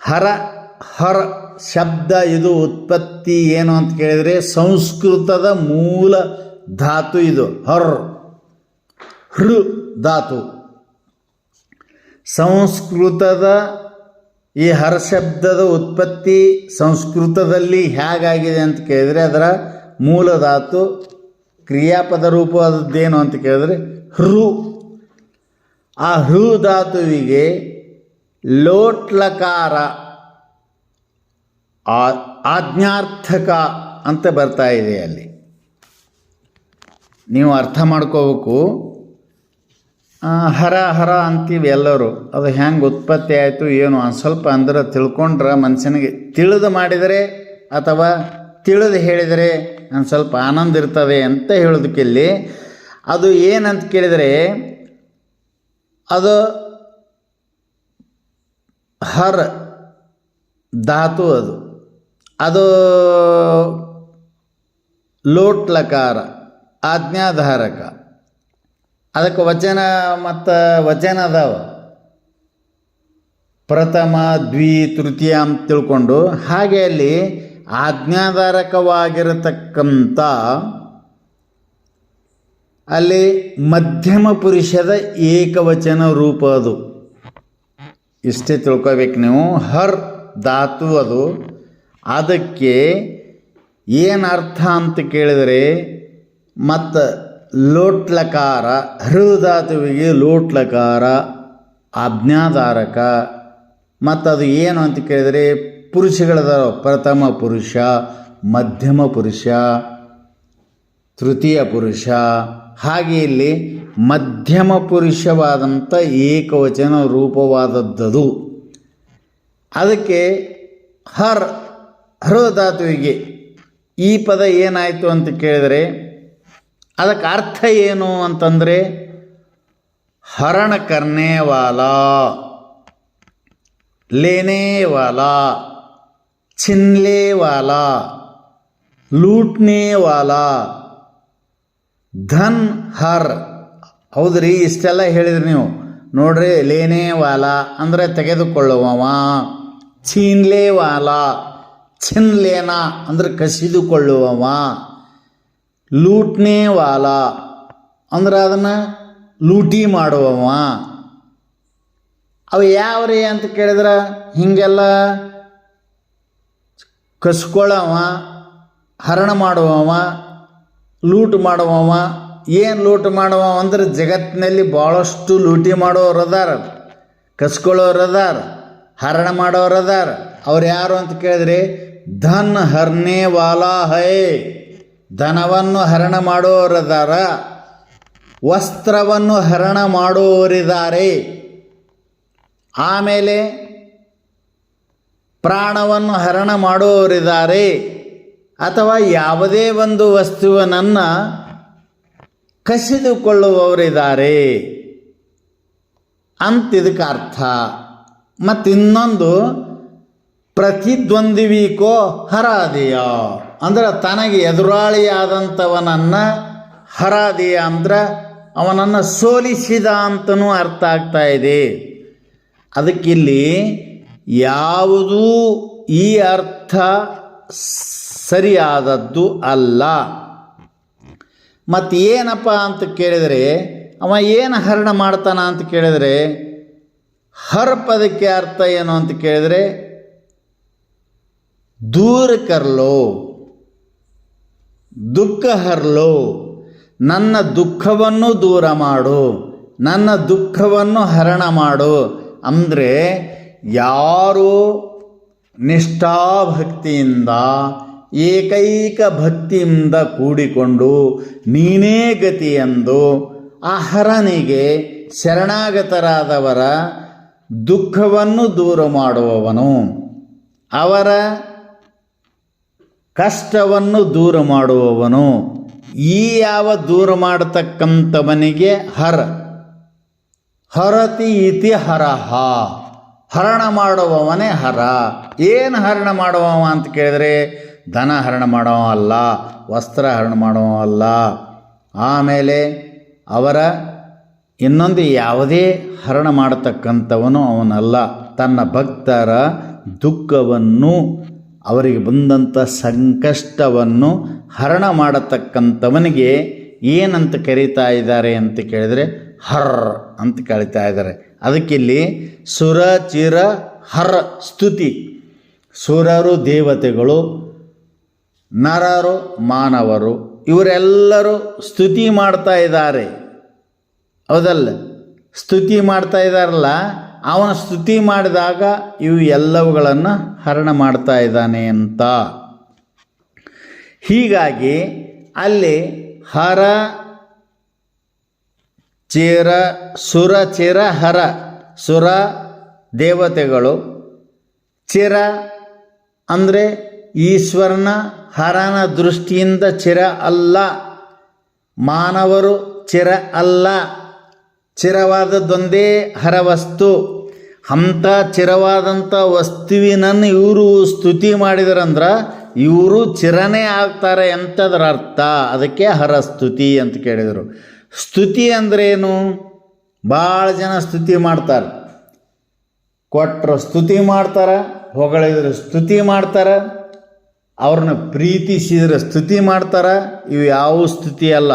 A: ಹರ ಶಬ್ದ ಇದು ಉತ್ಪತ್ತಿ ಏನು ಅಂತ ಕೇಳಿದರೆ ಸಂಸ್ಕೃತದ ಮೂಲ ಧಾತು ಇದು. ಹೃ ಧಾತು ಸಂಸ್ಕೃತದ ಈ ಹರ ಶಬ್ದದ ಉತ್ಪತ್ತಿ ಸಂಸ್ಕೃತದಲ್ಲಿ ಹೇಗಾಗಿದೆ ಅಂತ ಕೇಳಿದರೆ ಅದರ ಮೂಲ ಧಾತು ಕ್ರಿಯಾಪದ ರೂಪವಾದದ್ದೇನು ಅಂತ ಕೇಳಿದರೆ ಹೃ. ಆ ಹೃ ಧಾತುವಿಗೆ ಲೋಟ್ಲಕಾರ ಆಜ್ಞಾರ್ಥಕ ಅಂತ ಬರ್ತಾ ಇದೆ. ಅಲ್ಲಿ ನೀವು ಅರ್ಥ ಮಾಡ್ಕೋಬೇಕು. ಹರ ಅಂತೀವಿ ಎಲ್ಲರೂ. ಅದು ಹೆಂಗೆ ಉತ್ಪತ್ತಿ ಆಯಿತು ಏನು ಸ್ವಲ್ಪ ಅಂದ್ರೆ ತಿಳ್ಕೊಂಡ್ರೆ ಮನುಷ್ಯನಿಗೆ ತಿಳಿದು ಮಾಡಿದರೆ ಅಥವಾ ತಿಳಿದು ಹೇಳಿದರೆ ಒಂದು ಸ್ವಲ್ಪ ಆನಂದ ಇರ್ತದೆ ಅಂತ ಹೇಳೋದಕ್ಕಿಲ್ಲಿ. ಅದು ಏನಂತ ಕೇಳಿದರೆ ಅದು ಹರ್ ಧಾತು ಅದು ಲೋಟ್ಲಕಾರ ಆಜ್ಞಾಧಾರಕ. ಅದಕ್ಕೆ ವಚನ ಮತ್ತು ವಚನ ಅದಾವ, ಪ್ರಥಮ ದ್ವಿ ತೃತೀಯ ಅಂತ ತಿಳ್ಕೊಂಡು. ಹಾಗೆ ಅಲ್ಲಿ ಆಜ್ಞಾಧಾರಕವಾಗಿರತಕ್ಕಂಥ ಅಲ್ಲಿ ಮಧ್ಯಮ ಪುರುಷದ ಏಕವಚನ ರೂಪ ಅದು. ಇಷ್ಟೇ ತಿಳ್ಕೊಬೇಕು ನೀವು. ಹರ್ ಧಾತು ಅದಕ್ಕೆ ಏನು ಅರ್ಥ ಅಂತ ಕೇಳಿದರೆ ಮತ್ತು ಲೋಟ್ಲಕಾರ ಹೃಧಾತುವಿಗೆ ಲೋಟ್ಲಕಾರ ಆಜ್ಞಾಧಾರಕ. ಮತ್ತು ಅದು ಏನು ಅಂತ ಕೇಳಿದರೆ ಪುರುಷಗಳದಾವ, ಪ್ರಥಮ ಪುರುಷ, ಮಧ್ಯಮ ಪುರುಷ, ತೃತೀಯ ಪುರುಷ. ಹಾಗೆ ಇಲ್ಲಿ ಮಧ್ಯಮ ಪುರುಷವಾದಂಥ ಏಕವಚನ ರೂಪವಾದದ್ದು. ಅದಕ್ಕೆ ಹೃಧಾತುವಿಗೆ ಈ ಪದ ಏನಾಯಿತು ಅಂತ ಕೇಳಿದರೆ ಅದಕ್ಕೆ ಅರ್ಥ ಏನು ಅಂತಂದರೆ ಹರಣ ಕರ್ನೇವಾಲ, ಲೇನೇವಾಲ, ಚಿನ್ಲೇವಾಲ, ಲೂಟ್ನೇವಾಲ, ಧನ್ ಹರ್. ಹೌದ್ರಿ, ಇಷ್ಟೆಲ್ಲ ಹೇಳಿದ್ರಿ ನೀವು. ನೋಡ್ರಿ, ಲೇನೇವಾಲ ಅಂದರೆ ತೆಗೆದುಕೊಳ್ಳುವವ, ಛೀನ್ಲೇವಾಲ ಛಿನ್ಲೇನ ಅಂದರೆ ಕಸಿದುಕೊಳ್ಳುವವ, ಲೂಟ್ನೇವಾಲ ಅಂದ್ರೆ ಅದನ್ನು ಲೂಟಿ ಮಾಡುವವ. ಅವು ಯಾವ್ರಿ ಅಂತ ಕೇಳಿದ್ರೆ ಹೀಗೆಲ್ಲ ಕಸ್ಕೊಳ್ಳವ, ಹರಣ ಮಾಡುವವ, ಲೂಟ್ ಮಾಡುವವ. ಏನು ಲೂಟ್ ಮಾಡುವ ಅಂದ್ರೆ ಜಗತ್ತಿನಲ್ಲಿ ಭಾಳಷ್ಟು ಲೂಟಿ ಮಾಡೋರು ಅದಾರ, ಕಸ್ಕೊಳ್ಳೋರು ಅದಾರ, ಹರಣ ಮಾಡೋರು ಅದಾರ. ಅವ್ರು ಯಾರು ಅಂತ ಕೇಳಿದ್ರೆ ಧನ್ ಹರ್ನೇ ವಾಲಾ ಹೈ, ಧನವನ್ನು ಹರಣ ಮಾಡೋರದಾರ, ವಸ್ತ್ರವನ್ನು ಹರಣ ಮಾಡೋರಿದ್ದಾರೆ, ಆಮೇಲೆ ಪ್ರಾಣವನ್ನು ಹರಣ ಮಾಡೋರಿದ್ದಾರೆ, ಅಥವಾ ಯಾವುದೇ ಒಂದು ವಸ್ತುವನನ್ನು ಕಸಿದುಕೊಳ್ಳುವವರಿದ್ದಾರೆ ಅಂತಿದಕ್ಕೆ ಅರ್ಥ. ಮತ್ತು ಇನ್ನೊಂದು ಪ್ರತಿದ್ವಂದ್ವಿಕೋ ಹರಾದಿಯ ಅಂದ್ರೆ ತನಗೆ ಎದುರಾಳಿಯಾದಂಥವನನ್ನು, ಹರಾದಿಯ ಅಂದ್ರೆ ಅವನನ್ನು ಸೋಲಿಸಿದ ಅಂತನೂ ಅರ್ಥ ಆಗ್ತಾ ಇದೆ. ಅದಕ್ಕಿಲ್ಲಿ ಯಾವುದೂ ಈ ಅರ್ಥ ಸರಿಯಾದದ್ದು ಅಲ್ಲ. ಮತ್ತು ಏನಪ್ಪ ಅಂತ ಕೇಳಿದರೆ ಅವ ಏನು ಹರಣ ಮಾಡ್ತಾನ ಅಂತ ಕೇಳಿದರೆ ಹರ್ ಪದಕ್ಕೆ ಅರ್ಥ ಏನು ಅಂತ ಕೇಳಿದರೆ ದೂರ ಕರ್ಲೋ, ದುಃಖ ಹರ್ಲೋ, ನನ್ನ ದುಃಖವನ್ನು ದೂರ ಮಾಡು, ನನ್ನ ದುಃಖವನ್ನು ಹರಣ ಮಾಡು. ಅಂದರೆ ಯಾರು ನಿಷ್ಠಾಭಕ್ತಿಯಿಂದ ಏಕೈಕ ಭಕ್ತಿಯಿಂದ ಕೂಡಿಕೊಂಡು ನೀನೇ ಗತಿ ಎಂದು ಆ ಹರನಿಗೆ ಶರಣಾಗತರಾದವರ ದುಃಖವನ್ನು ದೂರ ಮಾಡುವವನು, ಅವರ ಕಷ್ಟವನ್ನು ದೂರ ಮಾಡುವವನು. ಈ ಯಾವ ದೂರ ಮಾಡತಕ್ಕಂಥವನಿಗೆ ಹರತಿ ಇತಿ ಹರಹ ಹರಣ ಮಾಡುವವನೇ ಹರ. ಏನು ಹರಣ ಮಾಡುವವ ಅಂತ ಕೇಳಿದರೆ ಧನ ಹರಣ ಮಾಡುವ ಅಲ್ಲ, ವಸ್ತ್ರ ಹರಣ ಮಾಡುವ ಅಲ್ಲ, ಆಮೇಲೆ ಅವರ ಇನ್ನೊಂದು ಯಾವುದೇ ಹರಣ ಮಾಡತಕ್ಕಂಥವನು ಅವನಲ್ಲ. ತನ್ನ ಭಕ್ತರ ದುಃಖವನ್ನು, ಅವರಿಗೆ ಬಂದಂಥ ಸಂಕಷ್ಟವನ್ನು ಹರಣ ಮಾಡತಕ್ಕಂಥವನಿಗೆ ಏನಂತ ಕರೀತಾ ಇದ್ದಾರೆ ಅಂತ ಕೇಳಿದರೆ ಹರ್ ಅಂತ ಕರೀತಾ ಇದ್ದಾರೆ. ಅದಕ್ಕಿಲ್ಲಿ ಸುರ ಚಿರ ಹರ್ ಸ್ತುತಿ. ಸುರರು ದೇವತೆಗಳು, ನರರು ಮಾನವರು, ಇವರೆಲ್ಲರೂ ಸ್ತುತಿ ಮಾಡ್ತಾ ಇದ್ದಾರೆ. ಹೌದಲ್ಲ? ಸ್ತುತಿ ಮಾಡ್ತಾ ಇದ್ದಾರಲ್ಲ, ಅವನ ಸ್ತುತಿ ಮಾಡಿದಾಗ ಇವು ಎಲ್ಲವುಗಳನ್ನು ಹರಣ ಮಾಡ್ತಾ ಇದ್ದಾನೆ ಅಂತ. ಹೀಗಾಗಿ ಅಲ್ಲಿ ಹರ ಚಿರ ಸುರ ಚಿರ ಹರ. ಸುರ ದೇವತೆಗಳು, ಚಿರ ಅಂದರೆ ಈಶ್ವರನ ಹರನ ದೃಷ್ಟಿಯಿಂದ ಚಿರ ಅಲ್ಲ, ಮಾನವರು ಚಿರ ಅಲ್ಲ. ಚಿರವಾದದ್ದೊಂದೇ ಹರವಸ್ತು. ಅಂಥ ಚಿರವಾದಂಥ ವಸ್ತುವಿನನ್ನು ಇವರು ಸ್ತುತಿ ಮಾಡಿದ್ರಂದ್ರೆ ಇವರು ಚಿರನೇ ಆಗ್ತಾರೆ ಎಂಥದ್ರ ಅರ್ಥ. ಅದಕ್ಕೆ ಹರಸ್ತುತಿ ಅಂತ ಕೇಳಿದರು. ಸ್ತುತಿ ಅಂದ್ರೇನು? ಭಾಳ ಜನ ಸ್ತುತಿ ಮಾಡ್ತಾರೆ. ಕೊಟ್ಟರು ಸ್ತುತಿ ಮಾಡ್ತಾರೆ, ಹೊಗಳಿದ್ರೆ ಸ್ತುತಿ ಮಾಡ್ತಾರೆ, ಅವ್ರನ್ನ ಪ್ರೀತಿಸಿದ್ರೆ ಸ್ತುತಿ ಮಾಡ್ತಾರೆ. ಇವು ಯಾವ ಸ್ತುತಿ ಅಲ್ಲ.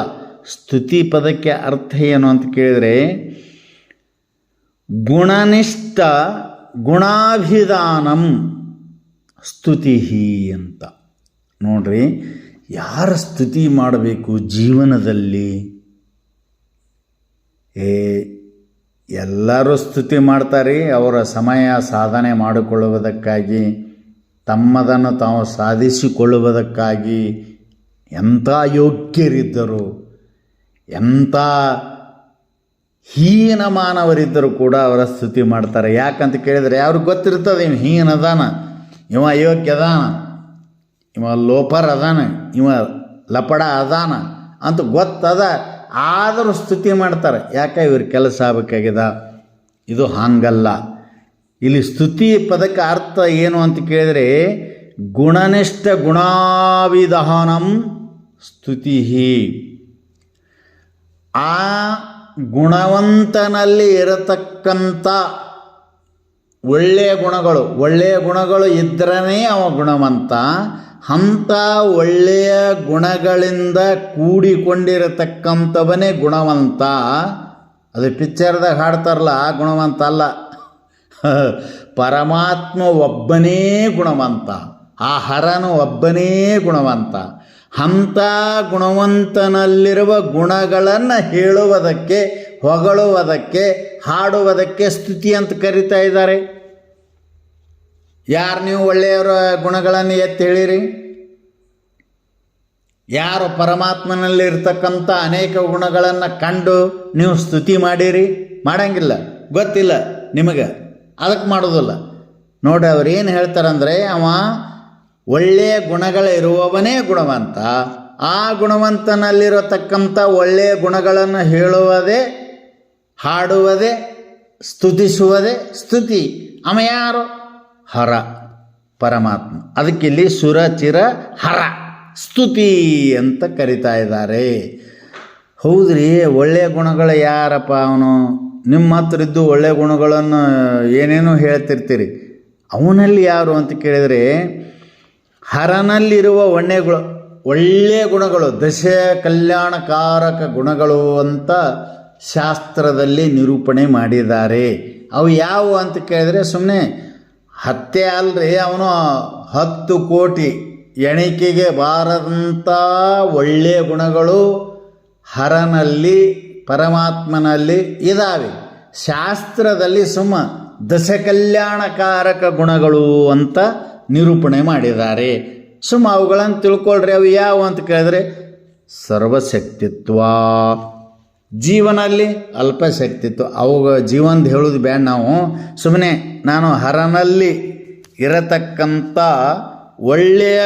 A: ಸ್ತುತಿ ಪದಕ್ಕೆ ಅರ್ಥ ಏನು ಅಂತ ಕೇಳಿದರೆ ಗುಣನಿಷ್ಠ ಗುಣಾಭಿಧಾನಂ ಸ್ತುತಿ ಅಂತ. ನೋಡ್ರಿ, ಯಾರ ಸ್ತುತಿ ಮಾಡಬೇಕು ಜೀವನದಲ್ಲಿ? ಎಲ್ಲರೂ ಸ್ತುತಿ ಮಾಡ್ತಾರೆ ಅವರ ಸಮಯ ಸಾಧನೆ ಮಾಡಿಕೊಳ್ಳುವುದಕ್ಕಾಗಿ, ತಮ್ಮದನ್ನು ತಾವು ಸಾಧಿಸಿಕೊಳ್ಳುವುದಕ್ಕಾಗಿ. ಎಂಥ ಯೋಗ್ಯರಿದ್ದರು, ಎಂಥ ಹೀನ ಮಾನವರಿದ್ದರೂ ಕೂಡ ಅವರ ಸ್ತುತಿ ಮಾಡ್ತಾರೆ. ಯಾಕಂತ ಕೇಳಿದರೆ ಅವ್ರಿಗೆ ಗೊತ್ತಿರ್ತದೆ ಇವ ಹೀನ ಅದಾನ, ಇವ ಅಯೋಗ್ಯ ಅದಾನ, ಇವ ಲೋಪರ್ ಅದಾನ, ಇವ ಲಪಡ ಅದಾನ ಅಂತ ಗೊತ್ತದ. ಆದರೂ ಸ್ತುತಿ ಮಾಡ್ತಾರೆ. ಯಾಕೆ? ಇವ್ರ ಕೆಲಸ ಆಗಬೇಕಾಗ್ಯದ. ಇದು ಹಾಗಲ್ಲ. ಇಲ್ಲಿ ಸ್ತುತಿ ಪದಕ್ಕೆ ಅರ್ಥ ಏನು ಅಂತ ಕೇಳಿದರೆ ಗುಣನಿಷ್ಠ ಗುಣಾವಿಧಾನಂ ಸ್ತುತಿ. ಆ ಗುಣವಂತನಲ್ಲಿ ಇರತಕ್ಕಂಥ ಒಳ್ಳೆಯ ಗುಣಗಳು ಇದ್ದರೇ ಅವ ಗುಣವಂತ. ಅಂಥ ಒಳ್ಳೆಯ ಗುಣಗಳಿಂದ ಕೂಡಿಕೊಂಡಿರತಕ್ಕಂಥವನೇ ಗುಣವಂತ. ಅದು ಪಿಕ್ಚರ್ದಾಗ ಹಾಡ್ತಾರಲ್ಲ, ಆ ಗುಣವಂತ ಅಲ್ಲ. ಪರಮಾತ್ಮ ಒಬ್ಬನೇ ಗುಣವಂತ, ಆ ಹರನು ಒಬ್ಬನೇ ಗುಣವಂತ. ಅಂಥ ಗುಣವಂತನಲ್ಲಿರುವ ಗುಣಗಳನ್ನು ಹೇಳುವುದಕ್ಕೆ, ಹೊಗಳುವುದಕ್ಕೆ, ಹಾಡುವುದಕ್ಕೆ ಸ್ತುತಿ ಅಂತ ಕರೀತಾ ಇದ್ದಾರೆ. ಯಾರು ನೀವು ಒಳ್ಳೆಯವರ ಗುಣಗಳನ್ನು ಎತ್ತಿ ಹೇಳಿರಿ? ಯಾರು ಪರಮಾತ್ಮನಲ್ಲಿ ಇರ್ತಕ್ಕಂಥ ಅನೇಕ ಗುಣಗಳನ್ನು ಕಂಡು ನೀವು ಸ್ತುತಿ ಮಾಡಿರಿ? ಮಾಡಂಗಿಲ್ಲ, ಗೊತ್ತಿಲ್ಲ ನಿಮಗೆ, ಅದಕ್ಕೆ ಮಾಡೋದಿಲ್ಲ. ನೋಡಿ, ಅವ್ರು ಏನು ಹೇಳ್ತಾರಂದರೆ ಅವ ಒಳ್ಳೆಯ ಗುಣಗಳಿರುವವನೇ ಗುಣವಂತ. ಆ ಗುಣವಂತನಲ್ಲಿರತಕ್ಕಂಥ ಒಳ್ಳೆಯ ಗುಣಗಳನ್ನು ಹೇಳುವುದೇ, ಹಾಡುವುದೇ, ಸ್ತುತಿಸುವುದೇ ಸ್ತುತಿ. ಅವ ಯಾರು? ಹರ, ಪರಮಾತ್ಮ. ಅದಕ್ಕಿಲ್ಲಿ ಸುರ ಚಿರ ಹರ ಸ್ತುತಿ ಅಂತ ಕರಿತಾ ಇದ್ದಾರೆ. ಹೌದ್ರಿ, ಒಳ್ಳೆಯ ಗುಣಗಳು ಯಾರಪ್ಪ? ಅವನು ನಿಮ್ಮ ಹತ್ರ ಇದ್ದು ಒಳ್ಳೆಯ ಗುಣಗಳನ್ನು ಏನೇನೋ ಹೇಳ್ತಿರ್ತೀರಿ. ಅವನಲ್ಲಿ ಯಾರು ಅಂತ ಕೇಳಿದರೆ ಹರನಲ್ಲಿರುವ ಒಳ್ಳೆಯ ಗುಣಗಳು, ದಶ ಕಲ್ಯಾಣಕಾರಕ ಗುಣಗಳು ಅಂತ ಶಾಸ್ತ್ರದಲ್ಲಿ ನಿರೂಪಣೆ ಮಾಡಿದ್ದಾರೆ. ಅವು ಯಾವುವು ಅಂತ ಕೇಳಿದರೆ ಸುಮ್ಮನೆ ಹತ್ಯೆ ಅಲ್ರಿ, ಅವನು 10 ಕೋಟಿ ಎಣಿಕೆಗೆ ಬಾರದಂಥ ಒಳ್ಳೆಯ ಗುಣಗಳು ಹರನಲ್ಲಿ, ಪರಮಾತ್ಮನಲ್ಲಿ ಇದ್ದಾವೆ. ಶಾಸ್ತ್ರದಲ್ಲಿ ಸುಮ್ಮ ದಶಕಲ್ಯಾಣಕಾರಕ ಗುಣಗಳು ಅಂತ ನಿರೂಪಣೆ ಮಾಡಿದ್ದಾರೆ. ಸುಮ್ಮ ಅವುಗಳನ್ನು ತಿಳ್ಕೊಳ್ರಿ. ಅವು ಯಾವುವು ಅಂತ ಕೇಳಿದ್ರೆ ಸರ್ವಶಕ್ತಿತ್ವ, ಜೀವನಲ್ಲಿ ಅಲ್ಪಶಕ್ತಿತ್ವ. ಅವು ಜೀವನದ ಹೇಳೋದು ಬೇಡ ನಾವು. ಸುಮ್ಮನೆ ನಾನು ಹರನಲ್ಲಿ ಇರತಕ್ಕಂಥ ಒಳ್ಳೆಯ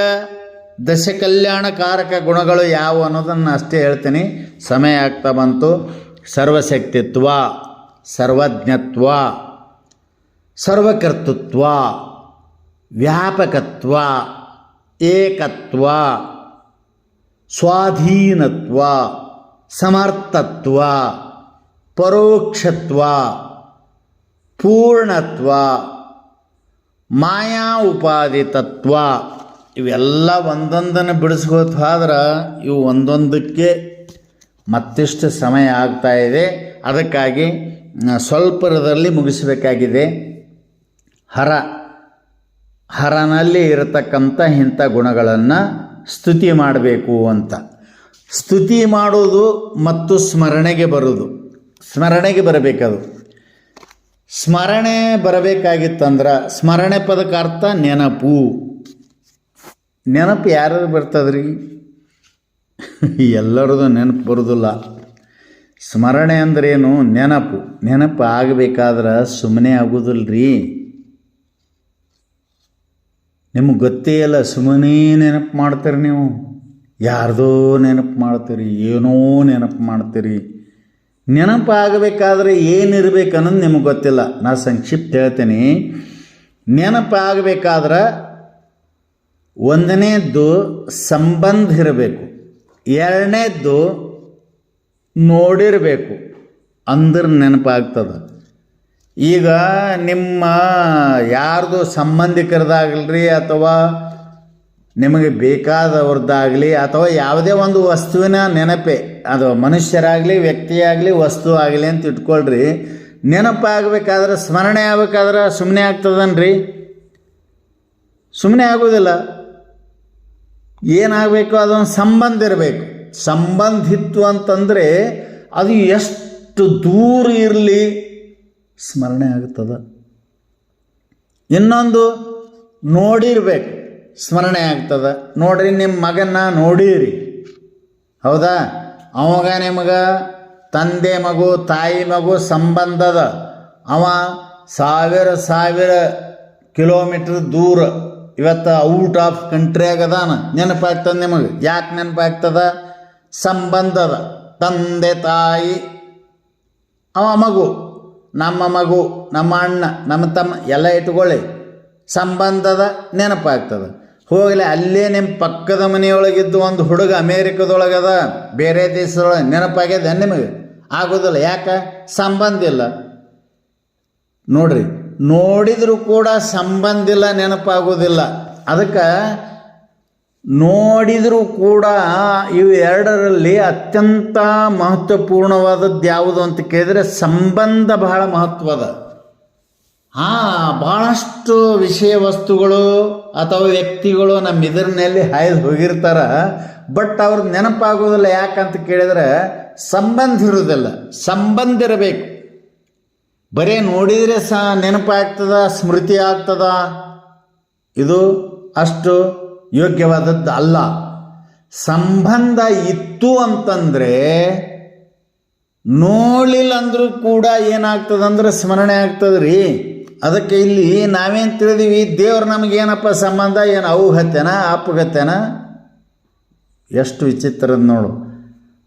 A: ದಶಕಲ್ಯಾಣಕಾರಕ ಗುಣಗಳು ಯಾವುವು ಅನ್ನೋದನ್ನು ಅಷ್ಟೇ ಹೇಳ್ತೀನಿ, ಸಮಯ ಆಗ್ತಾ ಬಂತು. ಸರ್ವಶಕ್ತಿತ್ವ, ಸರ್ವಜ್ಞತ್ವ, ಸರ್ವಕರ್ತೃತ್ವ, ವ್ಯಾಪಕತ್ವ, ಏಕತ್ವ, ಸ್ವಾಧೀನತ್ವ, ಸಮರ್ಥತ್ವ, ಪರೋಕ್ಷತ್ವ, ಪೂರ್ಣತ್ವ, ಮಾಯಾ ಉಪಾಧಿ ತತ್ವ. ಇವೆಲ್ಲ ಒಂದೊಂದನ್ನು ಬಿಡಿಸ್ಕೋತ ಹೋದ್ರೆ ಇವು ಒಂದೊಂದಕ್ಕೆ ಮತ್ತಿಷ್ಟು ಸಮಯ ಆಗ್ತಾ ಇದೆ. ಅದಕ್ಕಾಗಿ ಸ್ವಲ್ಪದಲ್ಲಿ ಮುಗಿಸಬೇಕಾಗಿದೆ. ಹರನಲ್ಲಿ ಇರತಕ್ಕಂಥ ಇಂಥ ಗುಣಗಳನ್ನು ಸ್ತುತಿ ಮಾಡಬೇಕು ಅಂತ. ಸ್ತುತಿ ಮಾಡೋದು ಮತ್ತು ಸ್ಮರಣೆಗೆ ಬರೋದು, ಸ್ಮರಣೆಗೆ ಬರಬೇಕದು. ಸ್ಮರಣೆ ಬರಬೇಕಾಗಿತ್ತಂದ್ರೆ ಸ್ಮರಣೆ ಪದಕ್ಕೆ ಅರ್ಥ ನೆನಪು. ನೆನಪು ಯಾರು ಬರ್ತದ್ರಿ? ಎಲ್ಲರದು ನೆನಪು ಬರೋದಿಲ್ಲ. ಸ್ಮರಣೆ ಅಂದ್ರೇನು? ನೆನಪು ಆಗಬೇಕಾದ್ರೆ ಸುಮ್ಮನೆ ಆಗೋದಿಲ್ಲ ರೀ. ನಿಮಗೆ ಗೊತ್ತೇ ಇಲ್ಲ, ಸುಮ್ಮನೆ ನೆನಪು ಮಾಡ್ತೀರಿ ನೀವು. ಯಾರ್ದೋ ನೆನಪು ಮಾಡ್ತೀರಿ, ಏನೋ ನೆನಪು ಮಾಡ್ತೀರಿ. ನೆನಪು ಆಗಬೇಕಾದ್ರೆ ಏನಿರ್ಬೇಕು ಅನ್ನೋದು ನಿಮಗೆ ಗೊತ್ತಿಲ್ಲ. ನಾ ಸಂಕ್ಷಿಪ್ತ ಹೇಳ್ತೀನಿ. ನೆನಪು ಆಗಬೇಕಾದ್ರೆ ಒಂದನೇದ್ದು ಸಂಬಂಧ ಇರಬೇಕು, ಎರಡನೇದ್ದು ನೋಡಿರಬೇಕು, ಅಂದ್ರೆ ನೆನಪಾಗ್ತದೆ. ಈಗ ನಿಮ್ಮ ಯಾರ್ದು ಸಂಬಂಧಿಕರದಾಗಲಿ ಅಥವಾ ನಿಮಗೆ ಬೇಕಾದವ್ರದ್ದಾಗಲಿ ಅಥವಾ ಯಾವುದೇ ಒಂದು ವಸ್ತುವಿನ ನೆನಪೇ, ಅದು ಮನುಷ್ಯರಾಗಲಿ ವ್ಯಕ್ತಿಯಾಗಲಿ ವಸ್ತು ಆಗಲಿ ಅಂತ ಇಟ್ಕೊಳ್ರಿ. ನೆನಪಾಗಬೇಕಾದ್ರೆ ಸ್ಮರಣೆ ಆಗಬೇಕಾದ್ರೆ ಸುಮ್ಮನೆ ಆಗ್ತದನ್ರಿ? ಸುಮ್ಮನೆ ಆಗೋದಿಲ್ಲ. ಏನಾಗಬೇಕು? ಅದೊಂದು ಸಂಬಂಧ ಇರಬೇಕು. ಸಂಬಂಧಿತ್ತು ಅಂತಂದರೆ ಅದು ಎಷ್ಟು ದೂರ ಇರಲಿ ಸ್ಮರಣೆ ಆಗ್ತದೆ. ಇನ್ನೊಂದು ನೋಡಿರ್ಬೇಕು, ಸ್ಮರಣೆ ಆಗ್ತದೆ. ನೋಡ್ರಿ, ನಿಮ್ಮ ಮಗನ್ನ ನೋಡಿರಿ, ಹೌದಾ? ಅವಾಗ ನಿಮಗೆ ತಂದೆ ಮಗು ತಾಯಿ ಮಗು ಸಂಬಂಧದ. ಅವ ಸಾವಿರ ಕಿಲೋಮೀಟ್ರ್ ದೂರ ಇವತ್ತು ಔಟ್ ಆಫ್ ಕಂಟ್ರಿ ಆಗದಾನ. ನೆನಪಾಗ್ತದೆ ನಿಮಗೆ. ಯಾಕೆ ನೆನಪಾಗ್ತದ? ಸಂಬಂಧದ. ತಂದೆ ತಾಯಿ, ಅವ ಮಗು, ನಮ್ಮ ಮಗು, ನಮ್ಮ ಅಣ್ಣ, ನಮ್ಮ ತಮ್ಮ ಎಲ್ಲ ಇಟ್ಕೊಳ್ಳಿ. ಸಂಬಂಧದ ನೆನಪಾಗ್ತದೆ. ಹೋಗಲಿ, ಅಲ್ಲೇ ನಿಮ್ಮ ಪಕ್ಕದ ಮನೆಯೊಳಗಿದ್ದು ಒಂದು ಹುಡುಗ ಅಮೇರಿಕದೊಳಗದ, ಬೇರೆ ದೇಶದೊಳಗೆ, ನೆನಪಾಗ್ಯದ ನಿಮಗೆ? ಆಗೋದಿಲ್ಲ. ಯಾಕೆ? ಸಂಬಂಧ ಇಲ್ಲ. ನೋಡ್ರಿ, ನೋಡಿದರೂ ಕೂಡ ಸಂಬಂಧ ಇಲ್ಲ, ನೆನಪಾಗೋದಿಲ್ಲ. ಅದಕ್ಕೆ ನೋಡಿದರೂ ಕೂಡ ಇವು ಎರಡರಲ್ಲಿ ಅತ್ಯಂತ ಮಹತ್ವಪೂರ್ಣವಾದದ್ದು ಯಾವುದು ಅಂತ ಕೇಳಿದರೆ ಸಂಬಂಧ ಬಹಳ ಮಹತ್ವದ. ಭಾಳಷ್ಟು ವಿಷಯ ವಸ್ತುಗಳು ಅಥವಾ ವ್ಯಕ್ತಿಗಳು ನಮ್ಮ ಇದರಲ್ಲಿ ಹಾಯ್ದು ಹೋಗಿರ್ತಾರ, ಬಟ್ ಅವ್ರದ್ದು ನೆನಪಾಗೋದಿಲ್ಲ. ಯಾಕಂತ ಕೇಳಿದ್ರೆ ಸಂಬಂಧ ಇರೋದಿಲ್ಲ. ಸಂಬಂಧ ಇರಬೇಕು. ಬರೀ ನೋಡಿದರೆ ನೆನಪಾಗ್ತದ, ಸ್ಮೃತಿ ಆಗ್ತದ, ಇದು ಅಷ್ಟು ಯೋಗ್ಯವಾದದ್ದು ಅಲ್ಲ. ಸಂಬಂಧ ಇತ್ತು ಅಂತಂದರೆ ನೋಡಲಿಲ್ಲ ಅಂದರೂ ಕೂಡ ಏನಾಗ್ತದಂದ್ರೆ ಸ್ಮರಣೆ ಆಗ್ತದ್ರಿ. ಅದಕ್ಕೆ ಇಲ್ಲಿ ನಾವೇನು ತಿಳಿದೀವಿ? ದೇವ್ರು ನಮಗೇನಪ್ಪ ಸಂಬಂಧ? ಏನು ಅವ್ಗತ್ತೇನ ಅಪ್ಪಗತ್ತೇನ? ಎಷ್ಟು ವಿಚಿತ್ರದ ನೋಡು.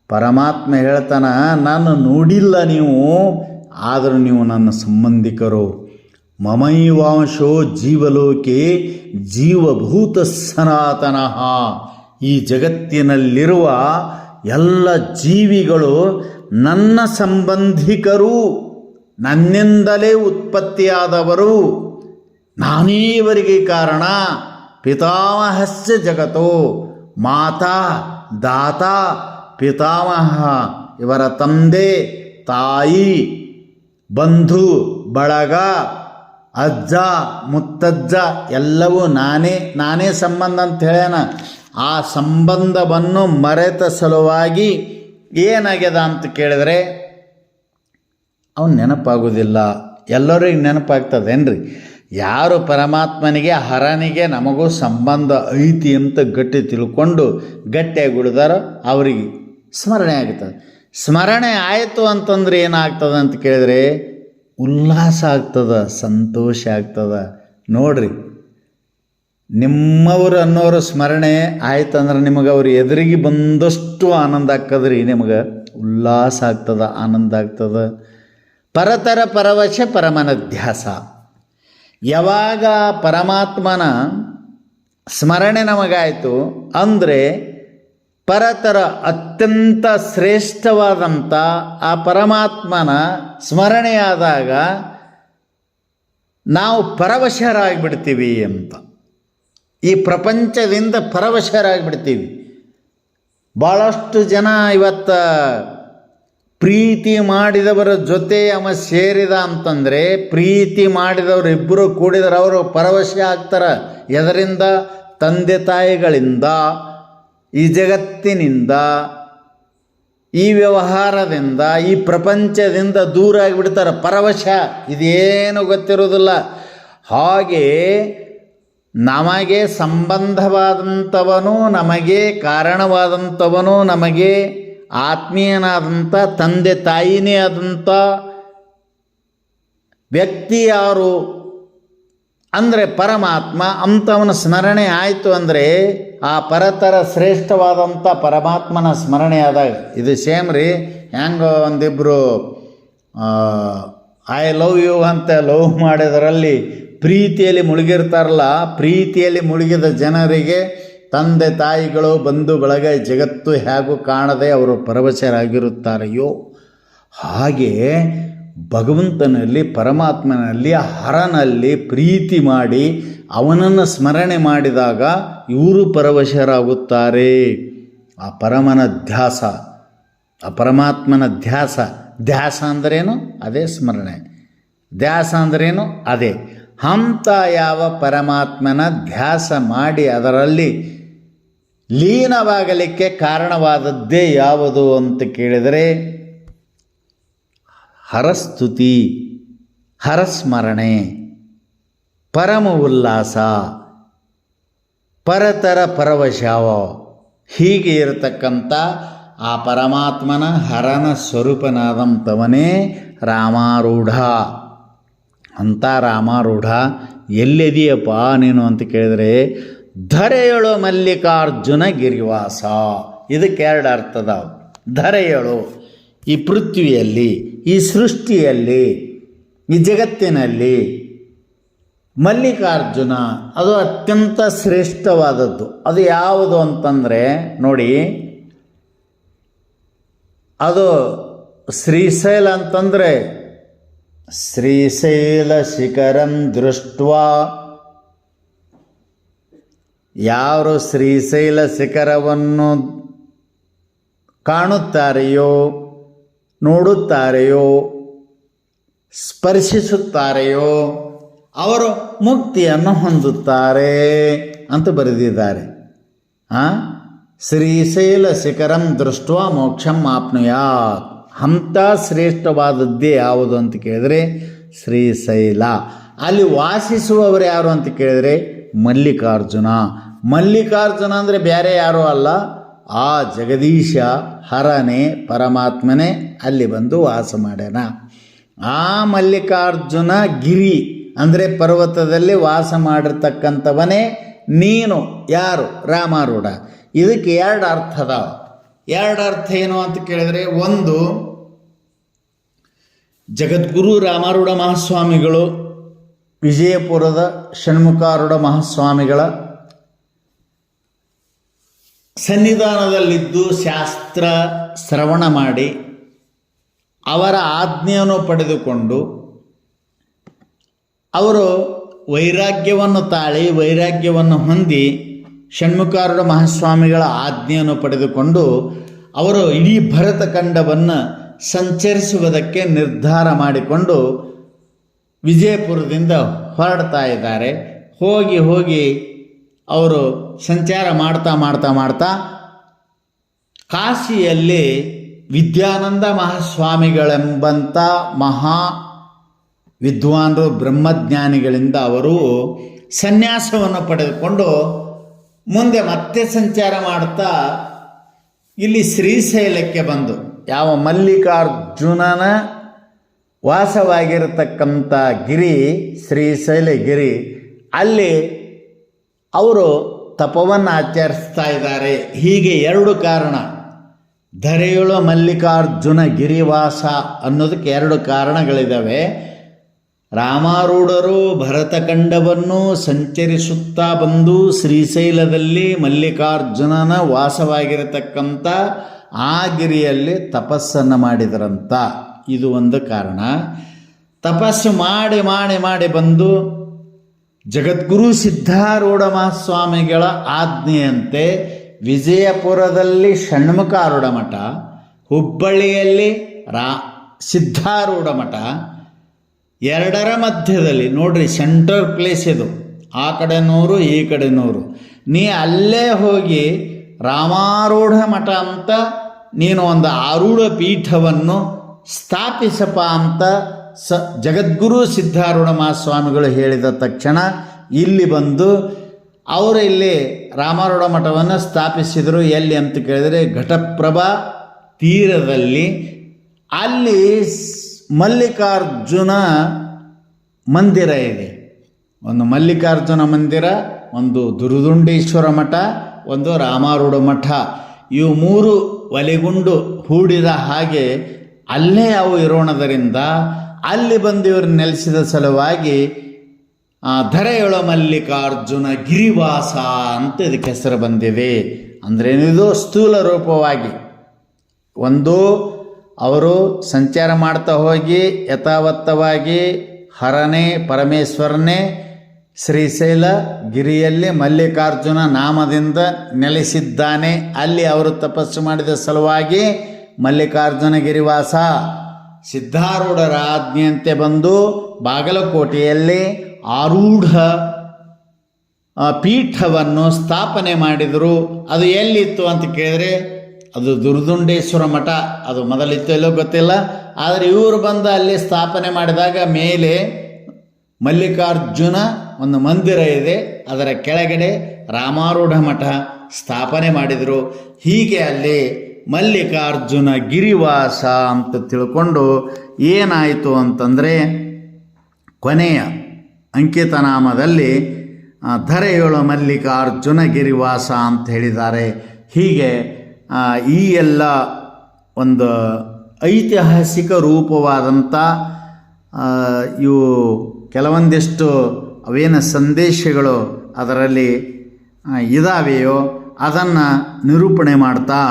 A: ಪರಮಾತ್ಮ ಹೇಳ್ತಾನ, ನಾನು ನೋಡಿಲ್ಲ ನೀವು, ಆದರೂ ನೀವು ನನ್ನ ಸಂಬಂಧಿಕರು. ಮಮೈವಾಂಶೋ ಜೀವಲೋಕೆ ಜೀವಭೂತ ಸನಾತನಃ. ಈ ಜಗತ್ತಿನಲ್ಲಿರುವ ಎಲ್ಲ ಜೀವಿಗಳು ನನ್ನ ಸಂಬಂಧಿಕರು, ನನ್ನಿಂದಲೇ ಉತ್ಪತ್ತಿಯಾದವರು, ನಾನೇ ಇವರಿಗೆ ಕಾರಣ. ಪಿತಾಮಹಸ್ಯ ಜಗತ್ತೋ ಮಾತಾ ದಾತಾ ಪಿತಾಮಹ, ಇವರ ತಂದೆ ತಾಯಿ ಬಂಧು ಬಳಗ ಅಜ್ಜ ಮುತ್ತಜ್ಜ ಎಲ್ಲವೂ ನಾನೇ ಸಂಬಂಧ ಅಂತ ಹೇಳ್ಯಾನ. ಆ ಸಂಬಂಧವನ್ನು ಮರೆತ ಸಲುವಾಗಿ ಏನಾಗ್ಯದ ಅಂತ ಕೇಳಿದರೆ ಅವನು ನೆನಪಾಗೋದಿಲ್ಲ. ಎಲ್ಲರಿಗೆ ನೆನಪಾಗ್ತದೇನ್ರಿ? ಯಾರು ಪರಮಾತ್ಮನಿಗೆ ಹರನಿಗೆ ನಮಗೂ ಸಂಬಂಧ ಐತಿ ಅಂತ ಗಟ್ಟಿ ತಿಳ್ಕೊಂಡು ಗಟ್ಟಿಯಾಗಿ ಉಳಿದಾರೋ ಅವರಿಗೆ ಸ್ಮರಣೆ ಆಗ್ತದೆ. ಸ್ಮರಣೆ ಆಯಿತು ಅಂತಂದ್ರೆ ಏನಾಗ್ತದೆ ಅಂತ ಕೇಳಿದ್ರೆ ಉಲ್ಲಾಸ ಆಗ್ತದೆ, ಸಂತೋಷ ಆಗ್ತದೆ. ನೋಡ್ರಿ, ನಿಮ್ಮವರು ಅನ್ನೋರು ಸ್ಮರಣೆ ಆಯ್ತಂದ್ರೆ ನಿಮಗೆ ಅವ್ರು ಎದುರಿಗೆ ಬಂದಷ್ಟು ಆನಂದ ಆಗ್ತದ್ರಿ. ನಿಮಗೆ ಉಲ್ಲಾಸ ಆಗ್ತದೆ, ಆನಂದ ಆಗ್ತದೆ. ಪರತರ ಪರವಶ ಪರಮನಧ್ಯಾಸ. ಯಾವಾಗ ಪರಮಾತ್ಮನ ಸ್ಮರಣೆ ನಮಗಾಯಿತು ಅಂದರೆ ಪರತರ ಅತ್ಯಂತ ಶ್ರೇಷ್ಠವಾದಂಥ ಆ ಪರಮಾತ್ಮನ ಸ್ಮರಣೆಯಾದಾಗ ನಾವು ಪರವಶರಾಗಿಬಿಡ್ತೀವಿ ಅಂತ. ಈ ಪ್ರಪಂಚದಿಂದ ಪರವಶರಾಗಿಬಿಡ್ತೀವಿ. ಭಾಳಷ್ಟು ಜನ ಇವತ್ತು ಪ್ರೀತಿ ಮಾಡಿದವರ ಜೊತೆ ಅವ ಸೇರಿದ ಅಂತಂದರೆ, ಪ್ರೀತಿ ಮಾಡಿದವರು ಇಬ್ಬರು ಕೂಡಿದರೆ ಅವರು ಪರವಶ ಆಗ್ತಾರೆ. ಎದರಿಂದ? ತಂದೆ ತಾಯಿಗಳಿಂದ, ಈ ಜಗತ್ತಿನಿಂದ, ಈ ವ್ಯವಹಾರದಿಂದ, ಈ ಪ್ರಪಂಚದಿಂದ ದೂರ ಆಗಿಬಿಡ್ತಾರೆ. ಪರವಶ ಇದೇನು ಗೊತ್ತಿರೋದಿಲ್ಲ. ಹಾಗೆ ನಮಗೆ ಸಂಬಂಧವಾದಂಥವನು, ನಮಗೆ ಕಾರಣವಾದಂಥವನು, ನಮಗೆ ಆತ್ಮೀಯನಾದಂಥ ತಂದೆ ತಾಯಿನೇ ಆದಂಥ ವ್ಯಕ್ತಿ ಯಾರು ಅಂದರೆ ಪರಮಾತ್ಮ. ಅಂಥವನ ಸ್ಮರಣೆ ಆಯಿತು ಅಂದರೆ ಆ ಪರತರ ಶ್ರೇಷ್ಠವಾದಂಥ ಪರಮಾತ್ಮನ ಸ್ಮರಣೆ ಆದಾಗ ಇದು ಸೇಮ್ ರೀ. ಹೆಂಗೆ ಒಂದಿಬ್ಬರು ಐ ಲವ್ ಯು ಅಂತ ಲವ್ ಮಾಡೋದರಲ್ಲಿ ಪ್ರೀತಿಯಲ್ಲಿ ಮುಳುಗಿರ್ತಾರಲ್ಲ, ಪ್ರೀತಿಯಲ್ಲಿ ಮುಳುಗಿದ ಜನರಿಗೆ ತಂದೆ ತಾಯಿಗಳು, ಬಂಧು ಬಳಗ, ಜಗತ್ತು ಹೇಗೂ ಕಾಣದೆ ಅವರು ಪರವಶರಾಗಿರುತ್ತಾರೆಯೋ ಹಾಗೆ ಭಗವಂತನಲ್ಲಿ, ಪರಮಾತ್ಮನಲ್ಲಿ, ಹರನಲ್ಲಿ ಪ್ರೀತಿ ಮಾಡಿ ಅವನನ್ನು ಸ್ಮರಣೆ ಮಾಡಿದಾಗ ಇವರು ಪರವಶರಾಗುತ್ತಾರೆ. ಆ ಪರಮನ ಧ್ಯಾಸ, ಆ ಪರಮಾತ್ಮನ ಧ್ಯಾಸ. ಧ್ಯಾಸ ಅಂದ್ರೇನು? ಅದೇ ಸ್ಮರಣೆ. ಧ್ಯಾಸ ಅಂದ್ರೇನು? ಅದೇ. ಅಂಥ ಯಾವ ಪರಮಾತ್ಮನ ಧ್ಯಾಸ ಮಾಡಿ ಅದರಲ್ಲಿ ಲೀನವಾಗಲಿಕ್ಕೆ ಕಾರಣವಾದದ್ದೇ ಯಾವುದು ಅಂತ ಕೇಳಿದರೆ ಹರಸ್ತುತಿ, ಹರಸ್ಮರಣೆ, ಪರಮ ಉಲ್ಲಾಸ, ಪರತರ ಪರವಶಾವ. ಹೀಗೆ ಇರತಕ್ಕಂಥ ಆ ಪರಮಾತ್ಮನ ಹರನ ಸ್ವರೂಪನಾದಂಥವನೇ ರಾಮಾರೂಢ. ಅಂಥ ರಾಮಾರೂಢ ಎಲ್ಲಿದೆಯಪ್ಪ ನೀನು ಅಂತ ಕೇಳಿದರೆ ಧರೆಯಳು ಮಲ್ಲಿಕಾರ್ಜುನ ಗಿರಿವಾಸ. ಇದಕ್ಕೆ ಎರಡು ಅರ್ಥದ. ಧರೆಯಳು ಈ ಪೃಥ್ವಿಯಲ್ಲಿ, ಈ ಸೃಷ್ಟಿಯಲ್ಲಿ, ಈ ಜಗತ್ತಿನಲ್ಲಿ ಮಲ್ಲಿಕಾರ್ಜುನ ಅದು ಅತ್ಯಂತ ಶ್ರೇಷ್ಠವಾದದ್ದು. ಅದು ಯಾವುದು ಅಂತಂದರೆ ನೋಡಿ, ಅದು ಶ್ರೀಶೈಲ ಅಂತಂದರೆ ಶ್ರೀಶೈಲ ಶಿಖರಂ ದೃಷ್ಟ್ವಾ. ಯಾರು ಶ್ರೀಶೈಲ ಶಿಖರವನ್ನು ಕಾಣುತ್ತಾರೆಯೋ, ನೋಡುತ್ತಾರೆಯೋ, ಸ್ಪರ್ಶಿಸುತ್ತಾರೆಯೋ ಅವರು ಮುಕ್ತಿಯನ್ನು ಹೊಂದುತ್ತಾರೆ ಅಂತ ಬರೆದಿದ್ದಾರೆ. ಶ್ರೀಶೈಲ ಶಿಖರಂ ದೃಷ್ಟ್ವಾ ಮೋಕ್ಷಂ ಆಪ್ನುಯಾತ್. ಅಂಥ ಶ್ರೇಷ್ಠವಾದದ್ದೇ ಯಾವುದು ಅಂತ ಕೇಳಿದರೆ ಶ್ರೀಶೈಲ. ಅಲ್ಲಿ ವಾಸಿಸುವವರು ಯಾರು ಅಂತ ಕೇಳಿದರೆ ಮಲ್ಲಿಕಾರ್ಜುನ. ಮಲ್ಲಿಕಾರ್ಜುನ ಅಂದರೆ ಬೇರೆ ಯಾರೂ ಅಲ್ಲ, ಆ ಜಗದೀಶ ಹರನೇ ಪರಮಾತ್ಮನೇ ಅಲ್ಲಿ ಬಂದು ವಾಸ ಮಾಡ್ಯಾನ. ಆ ಮಲ್ಲಿಕಾರ್ಜುನ ಗಿರಿ ಅಂದರೆ ಪರ್ವತದಲ್ಲಿ ವಾಸ ಮಾಡಿರ್ತಕ್ಕಂಥವನೇ ನೀನು. ಯಾರು? ರಾಮಾರೂಢ. ಇದಕ್ಕೆ ಎರಡು ಅರ್ಥ ಅದಾವ. ಎರಡು ಅರ್ಥ ಏನು ಅಂತ ಕೇಳಿದರೆ, ಒಂದು ಜಗದ್ಗುರು ರಾಮಾರೂಢ ಮಹಾಸ್ವಾಮಿಗಳು ವಿಜಯಪುರದ ಷಣ್ಮುಖಾರೂಢ ಮಹಾಸ್ವಾಮಿಗಳ ಸನ್ನಿಧಾನದಲ್ಲಿದ್ದು ಶಾಸ್ತ್ರ ಶ್ರವಣ ಮಾಡಿ ಅವರ ಆಜ್ಞೆಯನ್ನು ಪಡೆದುಕೊಂಡು ಅವರು ವೈರಾಗ್ಯವನ್ನು ತಾಳಿ ವೈರಾಗ್ಯವನ್ನು ಹೊಂದಿ ಷಣ್ಮುಖಾರೂಢ ಮಹಾಸ್ವಾಮಿಗಳ ಆಜ್ಞೆಯನ್ನು ಪಡೆದುಕೊಂಡು ಅವರು ಇಡೀ ಭರತಖಂಡವನ್ನು ಸಂಚರಿಸುವುದಕ್ಕೆ ನಿರ್ಧಾರ ಮಾಡಿಕೊಂಡು ವಿಜಯಪುರದಿಂದ ಹೊರಡ್ತಾ ಇದ್ದಾರೆ. ಹೋಗಿ ಅವರು ಸಂಚಾರ ಮಾಡ್ತಾ ಕಾಶಿಯಲ್ಲಿ ವಿದ್ಯಾನಂದ ಮಹಾಸ್ವಾಮಿಗಳೆಂಬಂಥ ಮಹಾ ವಿದ್ವಾಂಸರು ಬ್ರಹ್ಮಜ್ಞಾನಿಗಳಿಂದ ಅವರು ಸನ್ಯಾಸವನ್ನು ಪಡೆದುಕೊಂಡು ಮುಂದೆ ಮತ್ತೆ ಸಂಚಾರ ಮಾಡ್ತಾ ಇಲ್ಲಿ ಶ್ರೀಶೈಲಕ್ಕೆ ಬಂದು, ಯಾವ ಮಲ್ಲಿಕಾರ್ಜುನನ ವಾಸವಾಗಿರತಕ್ಕಂಥ ಗಿರಿ ಶ್ರೀಶೈಲ ಗಿರಿ, ಅಲ್ಲಿ ಅವರು ತಪವನ್ನು ಆಚರಿಸ್ತಾ ಇದ್ದಾರೆ. ಹೀಗೆ ಎರಡು ಕಾರಣ, ಧರೆಯಳು ಮಲ್ಲಿಕಾರ್ಜುನ ಗಿರಿವಾಸ ಅನ್ನೋದಕ್ಕೆ ಎರಡು ಕಾರಣಗಳಿದ್ದಾವೆ. ರಾಮಾರೂಢರು ಭರತಖಂಡವನ್ನು ಸಂಚರಿಸುತ್ತಾ ಬಂದು ಶ್ರೀಶೈಲದಲ್ಲಿ ಮಲ್ಲಿಕಾರ್ಜುನನ ವಾಸವಾಗಿರತಕ್ಕಂಥ ಆ ಗಿರಿಯಲ್ಲಿ ತಪಸ್ಸನ್ನು ಮಾಡಿದರಂತ. ಇದು ಒಂದು ಕಾರಣ. ತಪಸ್ಸು ಮಾಡಿ ಮಾಡಿ ಮಾಡಿ ಬಂದು ಜಗದ್ಗುರು ಸಿದ್ಧಾರೂಢ ಮಹಾಸ್ವಾಮಿಗಳ ಆಜ್ಞೆಯಂತೆ ವಿಜಯಪುರದಲ್ಲಿ ಷಣ್ಮುಖಾರೂಢ ಮಠ, ಹುಬ್ಬಳ್ಳಿಯಲ್ಲಿ ಸಿದ್ಧಾರೂಢ ಮಠ, ಎರಡರ ಮಧ್ಯದಲ್ಲಿ ನೋಡ್ರಿ ಸೆಂಟರ್ ಪ್ಲೇಸ್ ಇದು. ಆ ಕಡೆ 100 ಈ ಕಡೆ 100. ನೀ ಅಲ್ಲೇ ಹೋಗಿ ರಾಮಾರೂಢ ಮಠ ಅಂತ ನೀನು ಒಂದು ಆರೂಢ ಪೀಠವನ್ನು ಸ್ಥಾಪಿಸಪ ಅಂತ ಜಗದ್ಗುರು ಸಿದ್ಧಾರೂಢ ಮಹಾಸ್ವಾಮಿಗಳು ಹೇಳಿದ ತಕ್ಷಣ ಇಲ್ಲಿ ಬಂದು ಅವರು ಇಲ್ಲಿ ರಾಮಾರೂಢ ಮಠವನ್ನು ಸ್ಥಾಪಿಸಿದರು. ಎಲ್ಲಿ ಅಂತ ಕೇಳಿದರೆ ಘಟಪ್ರಭಾ ತೀರದಲ್ಲಿ. ಅಲ್ಲಿ ಮಲ್ಲಿಕಾರ್ಜುನ ಮಂದಿರ ಇದೆ. ಒಂದು ಮಲ್ಲಿಕಾರ್ಜುನ ಮಂದಿರ, ಒಂದು ದುರುದುಂಡೇಶ್ವರ ಮಠ, ಒಂದು ರಾಮಾರೂಢ ಮಠ. ಇವು 3 ಒಲೆಗುಂಡು ಹೂಡಿದ ಹಾಗೆ ಅಲ್ಲೇ ಅವು ಇರೋಣದರಿಂದ ಅಲ್ಲಿ ಬಂದು ಇವರು ನೆಲೆಸಿದ ಸಲುವಾಗಿ ಧರೆಯೊಳ ಮಲ್ಲಿಕಾರ್ಜುನ ಗಿರಿವಾಸ ಅಂತ ಇದಕ್ಕೆ ಹೆಸರು ಬಂದಿದೆ. ಅಂದ್ರೇನಿದು ಸ್ಥೂಲ ರೂಪವಾಗಿ ಒಂದು ಅವರು ಸಂಚಾರ ಮಾಡ್ತಾ ಹೋಗಿ ಯಥಾವತ್ತವಾಗಿ ಹರನೇ ಪರಮೇಶ್ವರನೇ ಶ್ರೀಶೈಲ ಗಿರಿಯಲ್ಲಿ ಮಲ್ಲಿಕಾರ್ಜುನ ನಾಮದಿಂದ ನೆಲೆಸಿದ್ದಾನೆ. ಅಲ್ಲಿ ಅವರು ತಪಸ್ಸು ಮಾಡಿದ ಸಲುವಾಗಿ ಮಲ್ಲಿಕಾರ್ಜುನ ಗಿರಿವಾಸ. ಸಿದ್ಧಾರೂಢರ ಆಜ್ಞೆಯಂತೆ ಬಂದು ಬಾಗಲಕೋಟೆಯಲ್ಲಿ ಆರೂಢ ಪೀಠವನ್ನು ಸ್ಥಾಪನೆ ಮಾಡಿದರು. ಅದು ಎಲ್ಲಿತ್ತು ಅಂತ ಕೇಳಿದರೆ ಅದು ದುರ್ದುಂಡೇಶ್ವರ ಮಠ. ಅದು ಮೊದಲಿತ್ತು ಎಲ್ಲೋ ಗೊತ್ತಿಲ್ಲ. ಆದರೆ ಇವರು ಬಂದು ಅಲ್ಲಿ ಸ್ಥಾಪನೆ ಮಾಡಿದಾಗ ಮೇಲೆ ಮಲ್ಲಿಕಾರ್ಜುನ ಒಂದು ಮಂದಿರ ಇದೆ, ಅದರ ಕೆಳಗಡೆ ರಾಮಾರೂಢ ಮಠ ಸ್ಥಾಪನೆ ಮಾಡಿದರು. ಹೀಗೆ ಅಲ್ಲಿ ಮಲ್ಲಿಕಾರ್ಜುನ ಗಿರಿವಾಸ ಅಂತ ತಿಳ್ಕೊಂಡು ಏನಾಯಿತು ಅಂತಂದರೆ ಕೊನೆಯ ಅಂಕಿತನಾಮದಲ್ಲಿ ಧರೆಯೊಳ ಮಲ್ಲಿಕಾರ್ಜುನ ಗಿರಿವಾಸ ಅಂತ ಹೇಳಿದ್ದಾರೆ. ಹೀಗೆ ಈ ಎಲ್ಲ ಒಂದು ಐತಿಹಾಸಿಕ ರೂಪವಾದಂಥ ಇವು ಕೆಲವೊಂದಿಷ್ಟು ಅವೇನು ಸಂದೇಶಗಳು ಅದರಲ್ಲಿ ಇದಾವೆಯೋ ಅದನ್ನು ನಿರೂಪಣೆ ಮಾಡ್ತಾ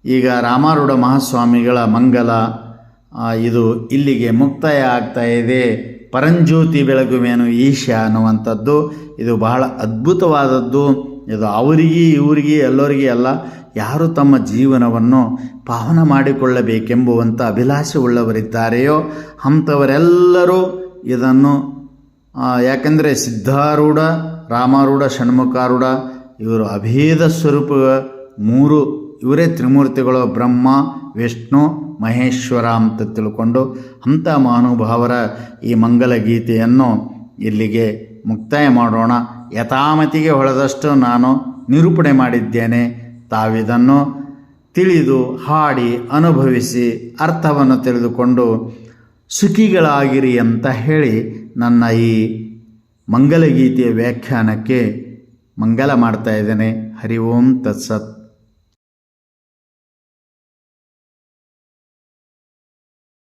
A: ಈಗ ರಾಮಾರೂಢ ಮಹಾಸ್ವಾಮಿಗಳ ಮಂಗಲ ಇದು ಇಲ್ಲಿಗೆ ಮುಕ್ತಾಯ ಆಗ್ತಾ ಇದೆ. ಪರಂಜ್ಯೋತಿ ಬೆಳಗುವೇನು ಈಶ ಅನ್ನುವಂಥದ್ದು ಇದು ಬಹಳ ಅದ್ಭುತವಾದದ್ದು. ಇದು ಅವರಿಗೆ ಇವರಿಗೆ ಎಲ್ಲರಿಗೆ ಅಲ್ಲ, ಯಾರು ತಮ್ಮ ಜೀವನವನ್ನು ಪಾವನ ಮಾಡಿಕೊಳ್ಳಬೇಕೆಂಬುವಂಥ ಅಭಿಲಾಷೆ ಉಳ್ಳವರಿದ್ದಾರೆಯೋ ಅಂಥವರೆಲ್ಲರೂ ಇದನ್ನು ಯಾಕೆಂದರೆ ಸಿದ್ಧಾರೂಢ, ರಾಮಾರೂಢ, ಷಣ್ಮುಖಾರೂಢ ಇವರು ಅಭೇದ ಸ್ವರೂಪ 3 ಇವರೇ ತ್ರಿಮೂರ್ತಿಗಳು, ಬ್ರಹ್ಮ ವಿಷ್ಣು ಮಹೇಶ್ವರ ಅಂತ ತಿಳ್ಕೊಂಡು ಅಂಥ ಮಹಾನುಭಾವರ ಈ ಮಂಗಲ ಗೀತೆಯನ್ನು ಇಲ್ಲಿಗೆ ಮುಕ್ತಾಯ ಮಾಡೋಣ. ಯಥಾಮತಿಗೆ ಹೊಳೆದಷ್ಟು ನಾನು ನಿರೂಪಣೆ ಮಾಡಿದ್ದೇನೆ. ತಾವಿದನ್ನು ತಿಳಿದು ಹಾಡಿ ಅನುಭವಿಸಿ ಅರ್ಥವನ್ನು ತಿಳಿದುಕೊಂಡು ಸುಖಿಗಳಾಗಿರಿ ಅಂತ ಹೇಳಿ ನನ್ನ ಈ ಮಂಗಲಗೀತೆಯ ವ್ಯಾಖ್ಯಾನಕ್ಕೆ ಮಂಗಲ ಮಾಡ್ತಾ ಇದ್ದೇನೆ. ಹರಿ ಓಂ ತತ್ಸತ್.